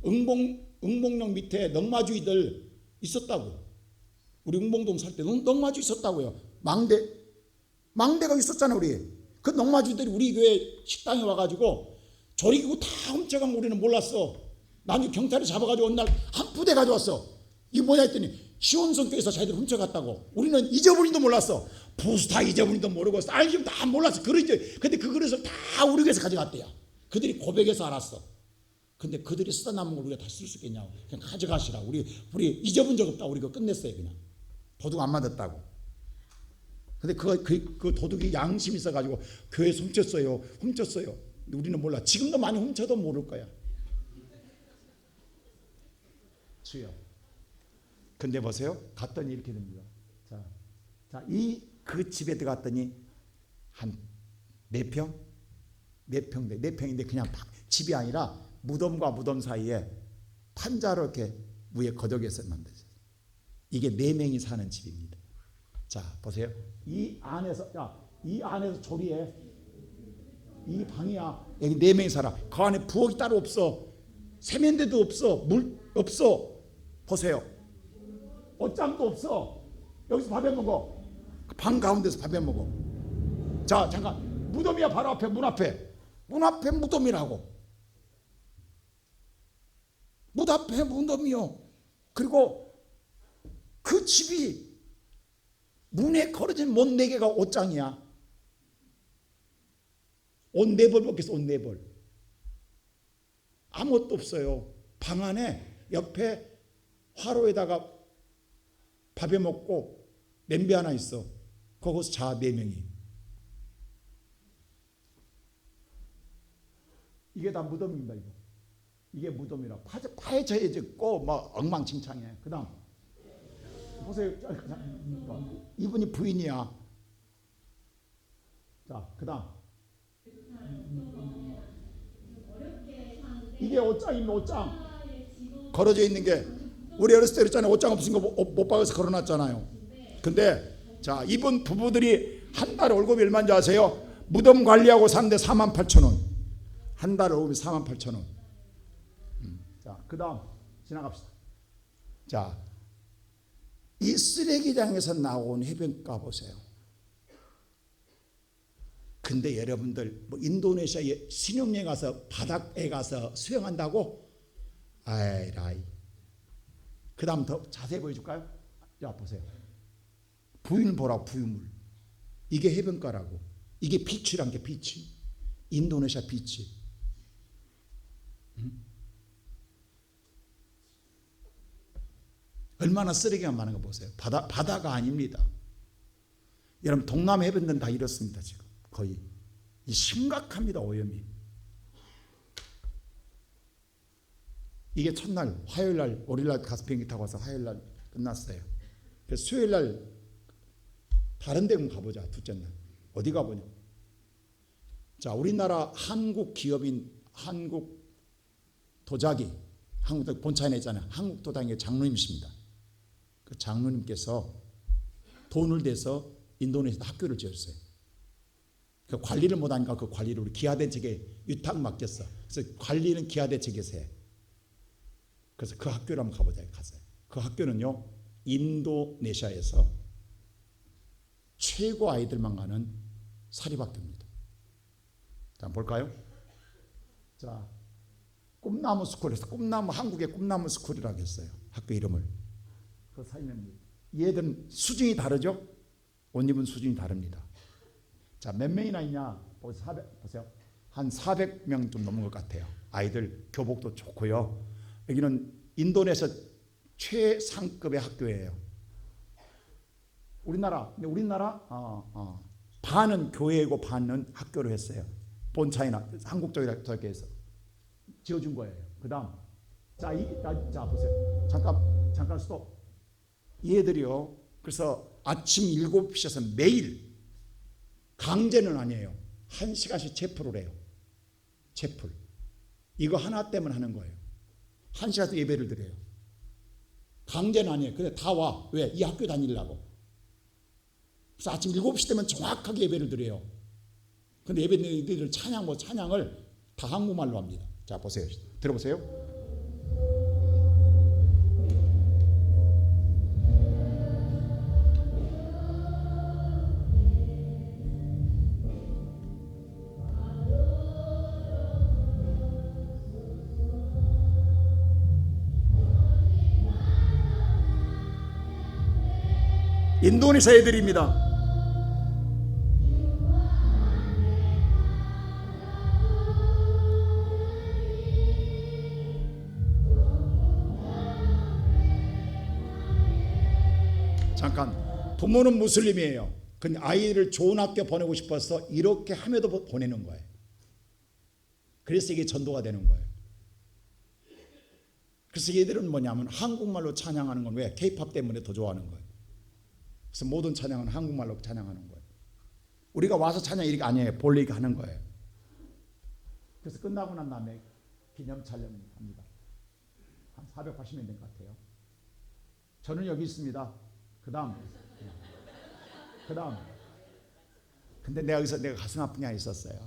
응봉령 밑에 넝마주이들 있었다고. 우리 응봉동 살 때 넝마주 있었다고요. 망대가 있었잖아요. 우리 그 넝마주들이 우리 교회 식당에 와가지고 조리기구 다 훔쳐간 거 우리는 몰랐어. 나중에 경찰이 잡아가지고 어느 날 한 부대 가져왔어. 이게 뭐냐 했더니 시원성교에서 자기들 훔쳐갔다고. 우리는 잊어버린도 몰랐어. 부스 다 잊어버린도 모르고 쌀좀 다 몰랐어. 근데 그 그릇을 다 우리 교회에서 가져갔대요. 그들이 고백해서 알았어. 근데 그들이 쓰다 남은 걸 우리가 다 쓸 수 있겠냐고. 그냥 가져가시라. 우리 잊어본 적 없다. 우리 그거 끝냈어요. 그냥 도둑 안 맞았다고. 근데 그 도둑이 양심이 있어가지고 교회에서 훔쳤어요. 근데 우리는 몰라. 지금도 많이 훔쳐도 모를 거야. 주여. 근데 보세요. 갔더니 이렇게 됩니다. 그 집에 들어갔더니 한 4평? 4평인데 그냥 집이 아니라 무덤과 무덤 사이에 판자로 이렇게 위에 거덕에서 만들었어요. 이게 4명이 사는 집입니다. 자, 보세요. 이 안에서 조리에 이 방이야. 여기 4명이 살아. 그 안에 부엌이 따로 없어. 세면대도 없어. 물 없어. 보세요. 옷장도 없어. 여기서 밥해 먹어. 방 가운데서 밥해 먹어. 자, 잠깐. 무덤이야. 바로 앞에 문 앞에 무덤이라고. 문 앞에 무덤이요. 그리고 그 집이 문에 걸어진 못 4개가 옷장이야. 옷 4벌 먹겠어. 옷 4벌. 아무것도 없어요. 방 안에 옆에 화로에다가 밥해 먹고 냄비 하나 있어. 거기서 자 4명이. 이게 다 무덤입니다. 이게 무덤이라 파헤쳐있고 막 엉망진창이에요. 그 다음 보세요. 이분이 부인이야. 자, 그 다음 이게 옷장입니다. 옷장 걸어져 있는 게 우리 어렸을 때 그랬잖아요. 옷장 없으니까 못 박아서 걸어놨잖아요. 근데 자, 이분 부부들이 한 달에 월급이 얼마인지 아세요? 무덤 관리하고 사는데 48,000원. 한 달에 월급이 48,000원. 자, 그 다음 지나갑시다. 자, 이 쓰레기장에서 나온 해변가 보세요. 근데 여러분들 뭐 인도네시아에 신혼여행 가서 바다에 가서 수영한다고? 아이라이. 그 다음 더 자세히 보여줄까요? 자 보세요. 부유물 보라고. 부유물. 이게 해변가라고. 이게 비치란 게 비치. 인도네시아 비치. 얼마나 쓰레기가 많은 거 보세요. 바다가 아닙니다. 여러분 동남아 해변들은 다 이렇습니다. 지금 거의 심각합니다. 오염이. 이게 첫날 화요일날 월요일날 가서 비행기 타고 와서 화요일날 끝났어요. 그래서 수요일날 다른 데 가보자. 둘째 날 어디 가보냐. 자, 우리나라 한국 기업인 한국 도자기, 한국 본차에 있잖아요. 한국 도자기 장로님이십니다. 그 장로님께서 돈을 대서 인도네시아 학교를 지었어요. 그 관리를 못하니까 그 관리를 우리 기아대책에 위탁 맡겼어. 그래서 관리는 기아대책에서 해. 그래서 그 학교를 한번 가보자. 갔어요. 그 학교는요, 인도네시아에서 최고 아이들만 가는 사립학교입니다. 자, 볼까요? 자, 꿈나무 스쿨에서 한국의 꿈나무 스쿨이라고 했어요. 학교 이름을. 그 사인입니다. 얘들은 수준이 다르죠? 옷 입은 수준이 다릅니다. 자, 몇 명이나 있냐? 보세요. 한 400명 좀 넘는 것 같아요. 아이들 교복도 좋고요. 여기는 인도네시아 최상급의 학교예요. 우리나라 반은 교회이고 반은 학교로 했어요. 본차이나 한국 쪽에서 지어준 거예요. 그 다음 자 보세요. 잠깐 스톱. 얘들이요. 그래서 아침 7시에서 매일 강제는 아니에요. 1시간씩 체풀을 해요. 체풀. 이거 하나 때문에 하는 거예요. 1시간에서 예배를 드려요. 강제는 아니에요. 근데 다 와. 왜? 이 학교 다니려고. 그래서 아침 7시 되면 정확하게 예배를 드려요. 근데 예배 드리는 이들은 찬양을 다 한국말로 합니다. 자, 보세요. 들어보세요. 인도네시아 애들입니다. 잠깐, 부모는 무슬림이에요. 근데 아이를 좋은 학교 보내고 싶어서 이렇게 함에도 보내는 거예요. 그래서 이게 전도가 되는 거예요. 그래서 얘들은 뭐냐면 한국말로 찬양하는 건 왜? K-팝 때문에 더 좋아하는 거예요. 그래서 모든 찬양은 한국말로 찬양하는 거예요. 우리가 와서 찬양 이렇게 아니에요. 본래 이렇게 하는 거예요. 그래서 끝나고 난 다음에 기념 촬영합니다. 한 480명 된 것 같아요. 저는 여기 있습니다. 그 다음. 근데 내가 가슴 아픈 게 하나 있었어요.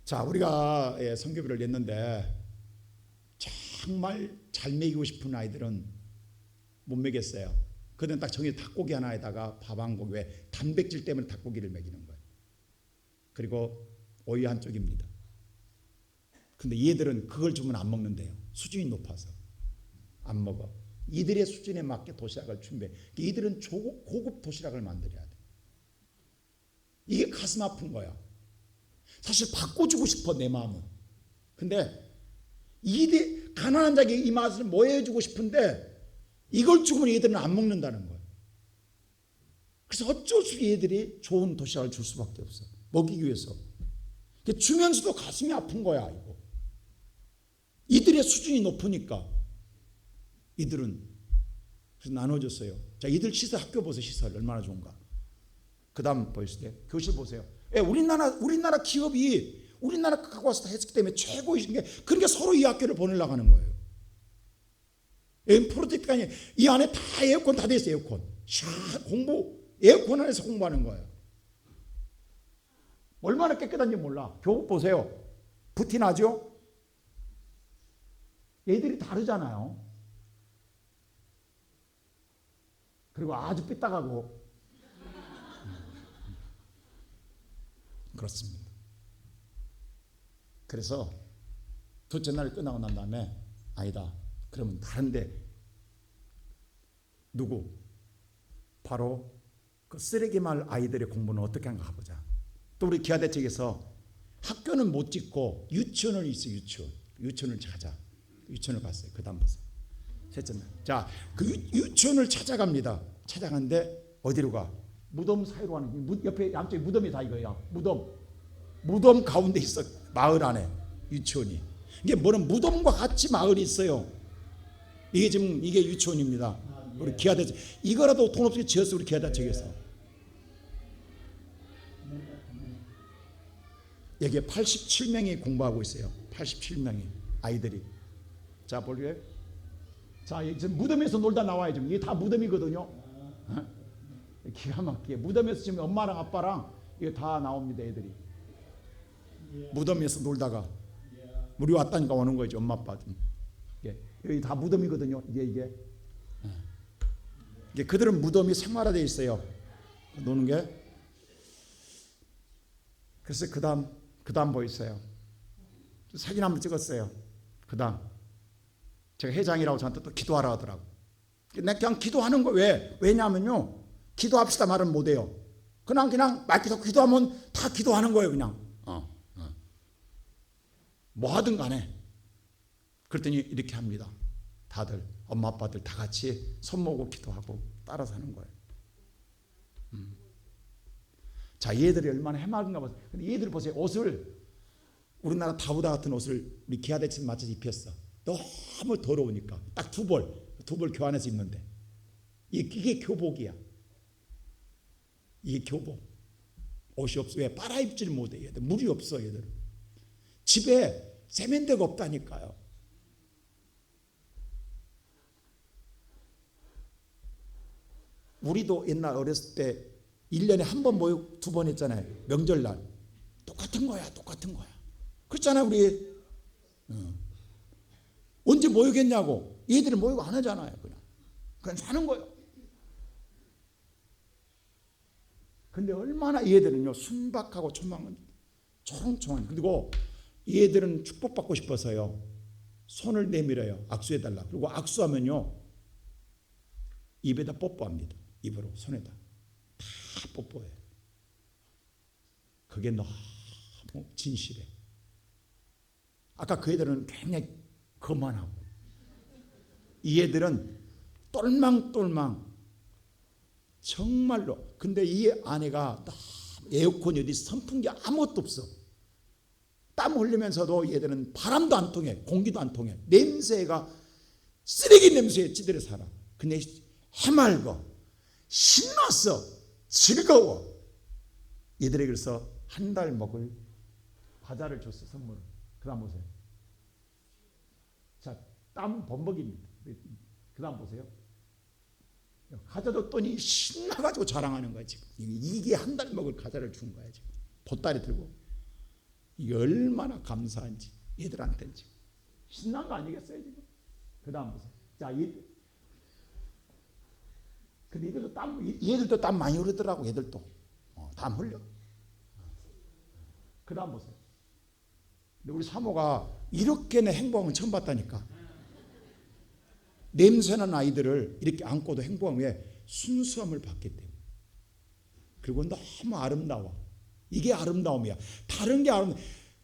자, 우리가 성교비를 냈는데 정말 잘 먹이고 싶은 아이들은 못 먹였어요. 그는 딱 정해서 닭고기 하나에다가 밥 한 고기. 왜? 단백질 때문에 닭고기를 먹이는 거예요. 그리고 오이 한 쪽입니다. 근데 얘들은 그걸 주면 안 먹는데요. 수준이 높아서 안 먹어. 이들의 수준에 맞게 도시락을 준비해. 이들은 고급 도시락을 만들어야 돼. 이게 가슴 아픈 거야. 사실 바꿔주고 싶어 내 마음은. 근데 이들 가난한 자에게 이 맛을 뭐 해주고 싶은데 이걸 주면 얘들은 안 먹는다는 거예요. 그래서 어쩔 수 없이 얘들이 좋은 도시락을 줄 수밖에 없어. 먹이기 위해서. 주면서도 가슴이 아픈 거야 이거. 이들의 수준이 높으니까. 이들은 그래서 나눠줬어요. 자, 이들 시설 학교 보세요. 시설 얼마나 좋은가. 그 다음 보실 때 교실 보세요. 우리나라 기업이 우리나라 갖고 와서 했기 때문에 최고이신 게 그러니까 서로 이 학교를 보내려고 하는 거예요. 프로젝트가 아니에요. 이 안에 다 에어컨 다 돼 있어요. 에어컨. 에어컨 안에서 공부하는 거예요. 얼마나 깨끗한지 몰라. 교복 보세요. 부티 나죠? 얘들이 다르잖아요. 그리고 아주 삐딱하고 그렇습니다. 그래서 둘째 날 끝나고 난 다음에 아니다. 그러면 다른데 누구? 바로 그 쓰레기 마을 아이들의 공부는 어떻게 하는가 가보자. 또 우리 기아대 측에서 학교는 못 짓고 유치원을 있어. 유치원을 찾아. 유치원을 갔어요. 그 다음 보세요. 셋째 날. 자, 그 유치원을 찾아갑니다. 찾아가는데 어디로 가? 무덤 사이로 가는, 옆에 양쪽에 무덤이 다 이거야. 무덤 가운데 있어. 마을 안에 유치원이. 이게 뭐는 무덤과 같이 마을이 있어요. 이게 지금 이게 유치원입니다. 우리 기아대 측 이거라도 돈 없이 지었어. 우리 기아대 측에서. 여기에 87명이 공부하고 있어요. 87명이 아이들이. 자, 볼게요. 자, 지금 무덤에서 놀다 나와요. 지금 이게 다 무덤이거든요. 어? 기가 막히게 무덤에서 지금 엄마랑 아빠랑 이게 다 나옵니다. 애들이 무덤에서 놀다가 우리 왔다니까 오는 거죠. 엄마 아빠 좀. 여기 다 무덤이거든요. 이게 그들은 무덤이 생활화되어 있어요. 노는 게. 그래서 그 다음 보이세요. 사진 한번 찍었어요. 그 다음 제가 회장이라고 저한테 또 기도하라 하더라고. 내가 그냥 기도하는 거. 왜냐하면요, 기도합시다 말은 못해요. 그냥 말기도 기도하면 다 기도하는 거예요. 그냥 뭐 하든 간에. 그랬더니 이렇게 합니다. 다들 엄마 아빠들 다 같이 손 모으고 기도하고 따라서 하는 거예요. 자, 얘들이 얼마나 해맑은가 보세요. 근데 얘들 보세요. 옷을 우리나라 다우다 같은 옷을 우리 기아대ችን 맞춰서 입혔어. 너무 더러우니까 딱 두 벌 교환해서 입는데 이게 교복이야. 이게 교복. 옷이 없어. 왜? 빨아입지를 못해. 얘들 물이 없어. 얘들 집에 세면대가 없다니까요. 우리도 옛날 어렸을 때 1년에 한 번 모욕 2번 했잖아요. 명절날. 똑같은 거야. 그렇잖아요. 우리 언제 모욕했냐고. 얘들은 모욕 안 하잖아요. 그냥 사는 거예요. 근데 얼마나 얘들은요, 순박하고 초롱초롱. 그리고 얘들은 축복받고 싶어서요, 손을 내밀어요. 악수해달라. 그리고 악수하면요, 입에다 뽀뽀합니다. 입으로, 손에다 다 뽀뽀해요. 그게 너무 진실해. 아까 그 애들은 굉장히 거만하고, 이 애들은 똘망똘망 정말로. 근데 이 아내가 에어컨이 어디 선풍기 아무것도 없어. 땀 흘리면서도 얘들은 바람도 안 통해, 공기도 안 통해. 냄새가 쓰레기 냄새에 찌들어 살아. 근데 해맑어, 신났어, 즐거워. 얘들에게 그래서 한 달 먹을 과자를 줬어, 선물을. 그 다음 보세요. 자, 땀 범벅입니다. 그 다음 보세요. 과자 줬더니 신나가지고 자랑하는 거야 지금. 이게 한 달 먹을 과자를 준 거야 지금. 보따리 들고. 이게 얼마나 감사한지 얘들한테는 지금. 신난 거 아니겠어요 지금. 그 다음 보세요. 자, 근데 얘들도 땀 많이 흐르더라고. 얘들도 땀 흘려. 그 다음 보세요. 근데 우리 사모가 이렇게는 행복함을 처음 봤다니까. 냄새나는 아이들을 이렇게 안고도 행복한 게 순수함을 받기 때문에. 그리고 너무 아름다워. 이게 아름다움이야. 다른 게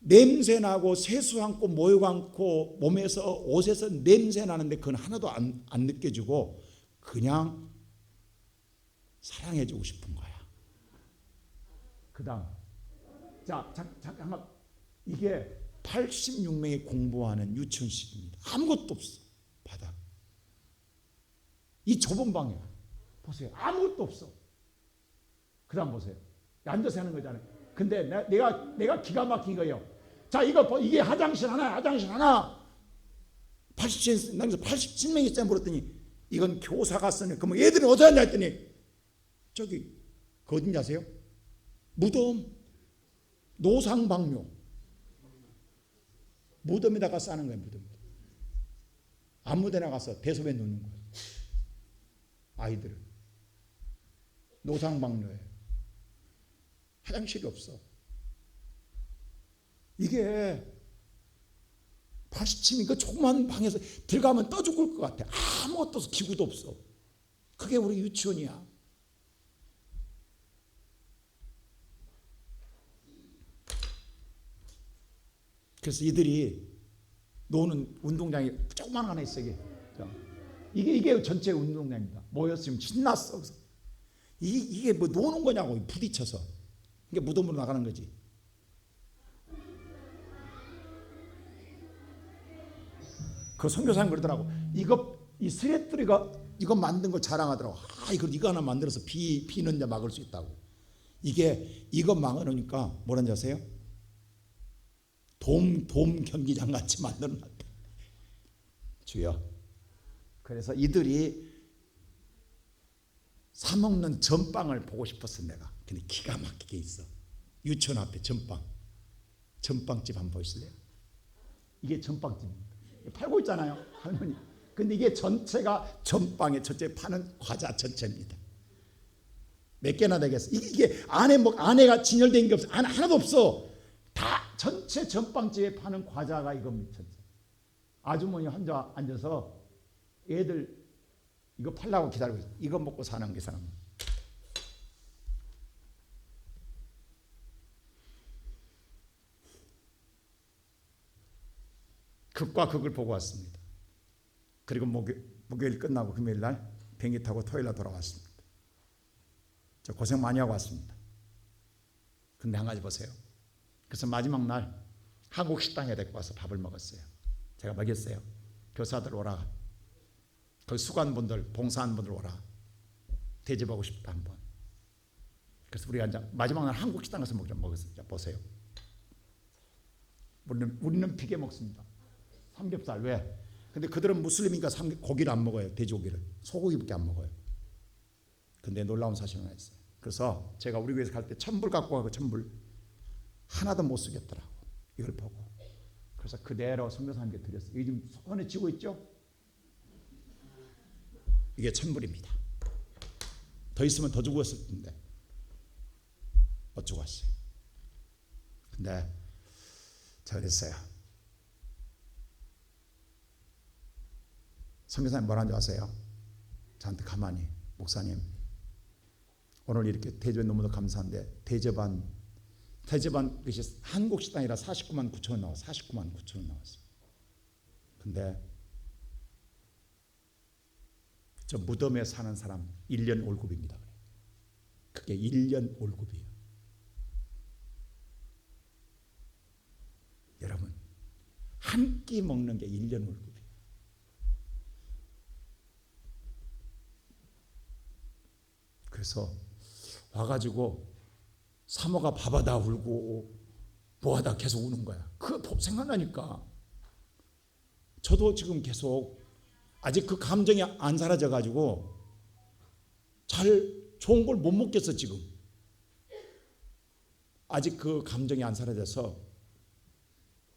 냄새나고 세수 않고 모욕 않고 몸에서 옷에서 냄새 나는데 그건 하나도 안 느껴지고 그냥 사랑해주고 싶은 거야. 그 다음, 자, 잠깐만. 이게 86명이 공부하는 유치원식입니다. 아무것도 없어. 바닥. 이 좁은 방에 보세요. 아무것도 없어. 그 다음 보세요. 앉아서 하는 거잖아요. 근데 내가 기가 막힌 거예요. 자, 이게 화장실 하나. 87명이 쌤 물었더니 이건 교사가 쓰는. 그러면 얘들은 어디 앉아 했더니 저기 그 어딘지 아세요? 무덤. 노상방뇨. 무덤에다가 싸는 거예요. 무덤. 아무 데나 가서 대소변 놓는 거예요. 아이들은 노상방뇨에 화장실이 없어. 이게 80층이 그 조그만 방에서 들어가면 떠 죽을 것 같아. 아무것도 없어. 기구도 없어. 그게 우리 유치원이야. 그래서 이들이 노는 운동장이 조그만 하나 있어. 이게 전체 운동장입니다. 모여서 지금 신났어. 이게 뭐 노는 거냐고, 부딪혀서. 이게 무덤으로 나가는 거지. 그 선교사님 그러더라고. 이 스레트리가 이거 만든 걸 자랑하더라고. 이거 하나 만들어서 비는 데 막을 수 있다고. 이거 막으니까 뭐라는지 아세요? 돔 경기장 같이 만들어놨대. 주여. 그래서 이들이 사 먹는 전빵을 보고 싶었어 내가. 근데 기가 막히게 있어. 유치원 앞에 전빵집 한번 보실래요? 이게 전빵집입니다. 팔고 있잖아요, 할머니. 근데 이게 전체가 전빵에 전체 파는 과자 전체입니다. 몇 개나 되겠어? 이게 안에가 진열된 게 없어. 안에 하나도 없어. 다 전체 전빵집에 파는 과자가 이겁니다. 전체. 아주머니 혼자 앉아서 애들 이거 팔라고 기다리고 있어. 이거 먹고 사는 게 사람. 극과 극을 보고 왔습니다. 그리고 목요일 끝나고 금요일 날 비행기 타고 토요일 날 돌아왔습니다. 저 고생 많이 하고 왔습니다. 근데 한 가지 보세요. 그래서 마지막 날 한국 식당에 데리고 와서 밥을 먹었어요. 제가 먹였어요. 교사들 오라. 거기 수관분들, 봉사한 분들 오라. 대접하고 싶다 한번. 그래서 우리가 이제 마지막 날 한국 식당 가서 먹었어요. 자, 보세요. 우리는 비계 먹습니다. 삼겹살. 왜? 근데 그들은 무슬림이니까 고기를 안 먹어요. 돼지고기를. 소고기밖에 안 먹어요. 근데 놀라운 사실이 하나 있어요. 그래서 제가 우리 교회에서 갈 때 천불 갖고 가고 천불 하나도 못 쓰겠더라고. 이걸 보고. 그래서 그대로 선교사님께 드렸어요. 이게 지금 손에 쥐고 있죠? 이게 천불입니다. 더 있으면 더 주고 했을 텐데 못 주고 왔어요. 근데 제가 그랬어요. 선교사님 뭐라는 줄 아세요? 저한테 가만히, 목사님 오늘 이렇게 대접해 너무도 감사한데 대접한 것이 한국 식당이라 49만 9천 원 나왔어요. 49만 9천 원 나왔어요. 근데 저 무덤에 사는 사람 1년 월급입니다. 그게 1년 월급이에요. 여러분 한 끼 먹는 게 1년 월급이에요. 그래서 와가지고 사모가 밥하다 울고 뭐하다 계속 우는 거야. 그거 생각나니까 저도 지금 계속 아직 그 감정이 안 사라져가지고 잘 좋은 걸 못 먹겠어. 지금 아직 그 감정이 안 사라져서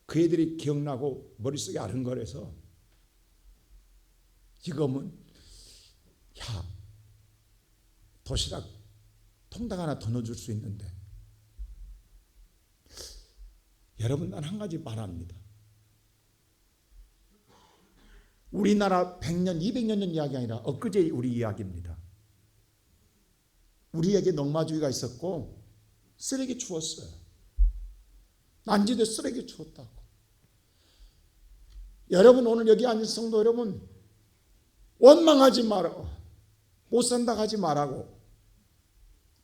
그 애들이 기억나고 머릿속에 아른거려서 지금은 야 도시락 통닭 하나 더 넣어줄 수 있는데 여러분 난 한 가지 말합니다. 우리나라 100년 200년 전 이야기 아니라 엊그제 우리 이야기입니다. 우리에게 넉마주의가 있었고 쓰레기 주웠어요. 난지대 쓰레기 주웠다고. 여러분 오늘 여기 앉은 성도 여러분 원망하지 말고 못 산다 하지 말라고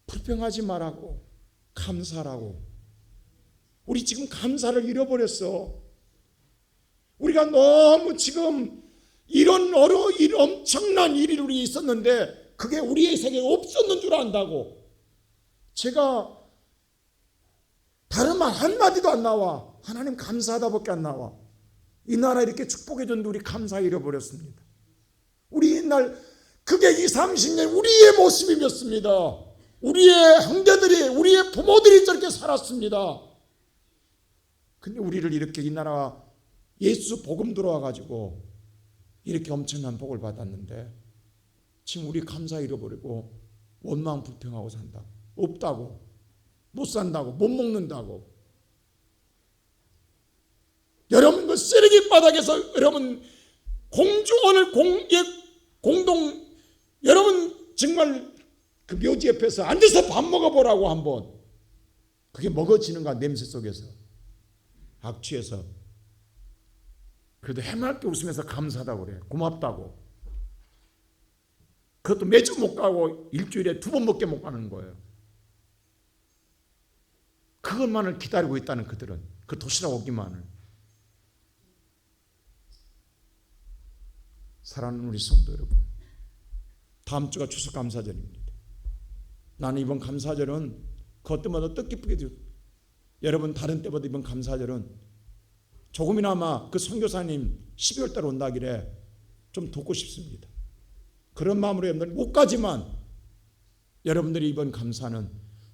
불평하지 말라고 감사하라고. 우리 지금 감사를 잃어버렸어. 우리가 너무 지금 이런 엄청난 일이 우리 있었는데 그게 우리의 세계에 없었는 줄 안다고. 제가 다른 말 한마디도 안 나와. 하나님 감사하다밖에 안 나와. 이 나라 이렇게 축복해 줬는데 우리 감사 잃어버렸습니다. 우리 옛날 그게 20, 30년 우리의 모습이었습니다. 우리의 형제들이 우리의 부모들이 저렇게 살았습니다. 근데 우리를 이렇게 이 나라 예수 복음 들어와 가지고 이렇게 엄청난 복을 받았는데 지금 우리 감사 잃어버리고 원망 불평하고 산다. 없다고 못 산다고 못 먹는다고. 쓰레기 바닥에서 여러분 오늘 공동 여러분 정말 그 묘지 옆에서 앉아서 밥 먹어보라고 한번. 그게 먹어지는가 냄새 속에서 악취해서. 그래도 해맑게 웃으면서 감사하다고 그래. 고맙다고. 그것도 매주 못 가고 일주일에 2번밖에 못 가는 거예요. 그것만을 기다리고 있다는 그들은. 그 도시락 오기만을. 사랑하는 우리 성도 여러분, 다음 주가 추수감사절입니다. 나는 이번 감사절은 그 때마다 뜻깊게 여러분 다른 때보다 이번 감사절은 조금이나마 그 선교사님 12월 달 온다길래 좀 돕고 싶습니다. 그런 마음으로 여러분들 못 가지만 여러분들이 이번 감사는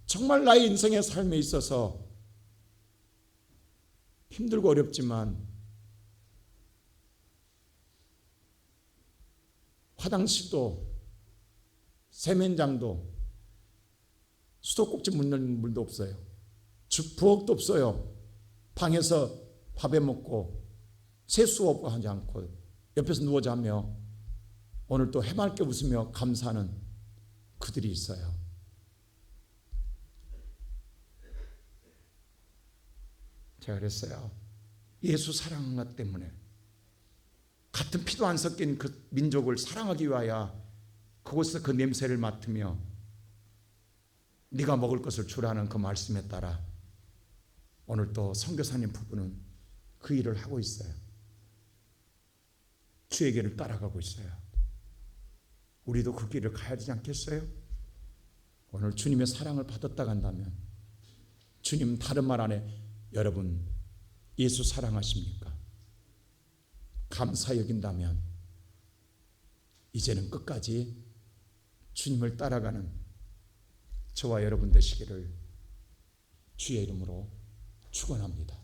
정말 나의 인생의 삶에 있어서 힘들고 어렵지만 화장실도 세면장도 수도꼭지 묻는 물도 없어요. 부엌도 없어요. 방에서 밥해 먹고 세수 없고 하지 않고 옆에서 누워 자며 오늘 또 해맑게 웃으며 감사하는 그들이 있어요. 제가 그랬어요. 예수 사랑한 것 때문에 같은 피도 안 섞인 그 민족을 사랑하기 위하여 그곳에서 그 냄새를 맡으며 네가 먹을 것을 주라는 그 말씀에 따라 오늘 또 선교사님 부부는 그 일을 하고 있어요. 주의 길을 따라가고 있어요. 우리도 그 길을 가야 되지 않겠어요? 오늘 주님의 사랑을 받았다 간다면 주님 다른 말 안에 여러분 예수 사랑하십니까? 감사 여긴다면 이제는 끝까지 주님을 따라가는 저와 여러분 되시기를 주의 이름으로 축원합니다.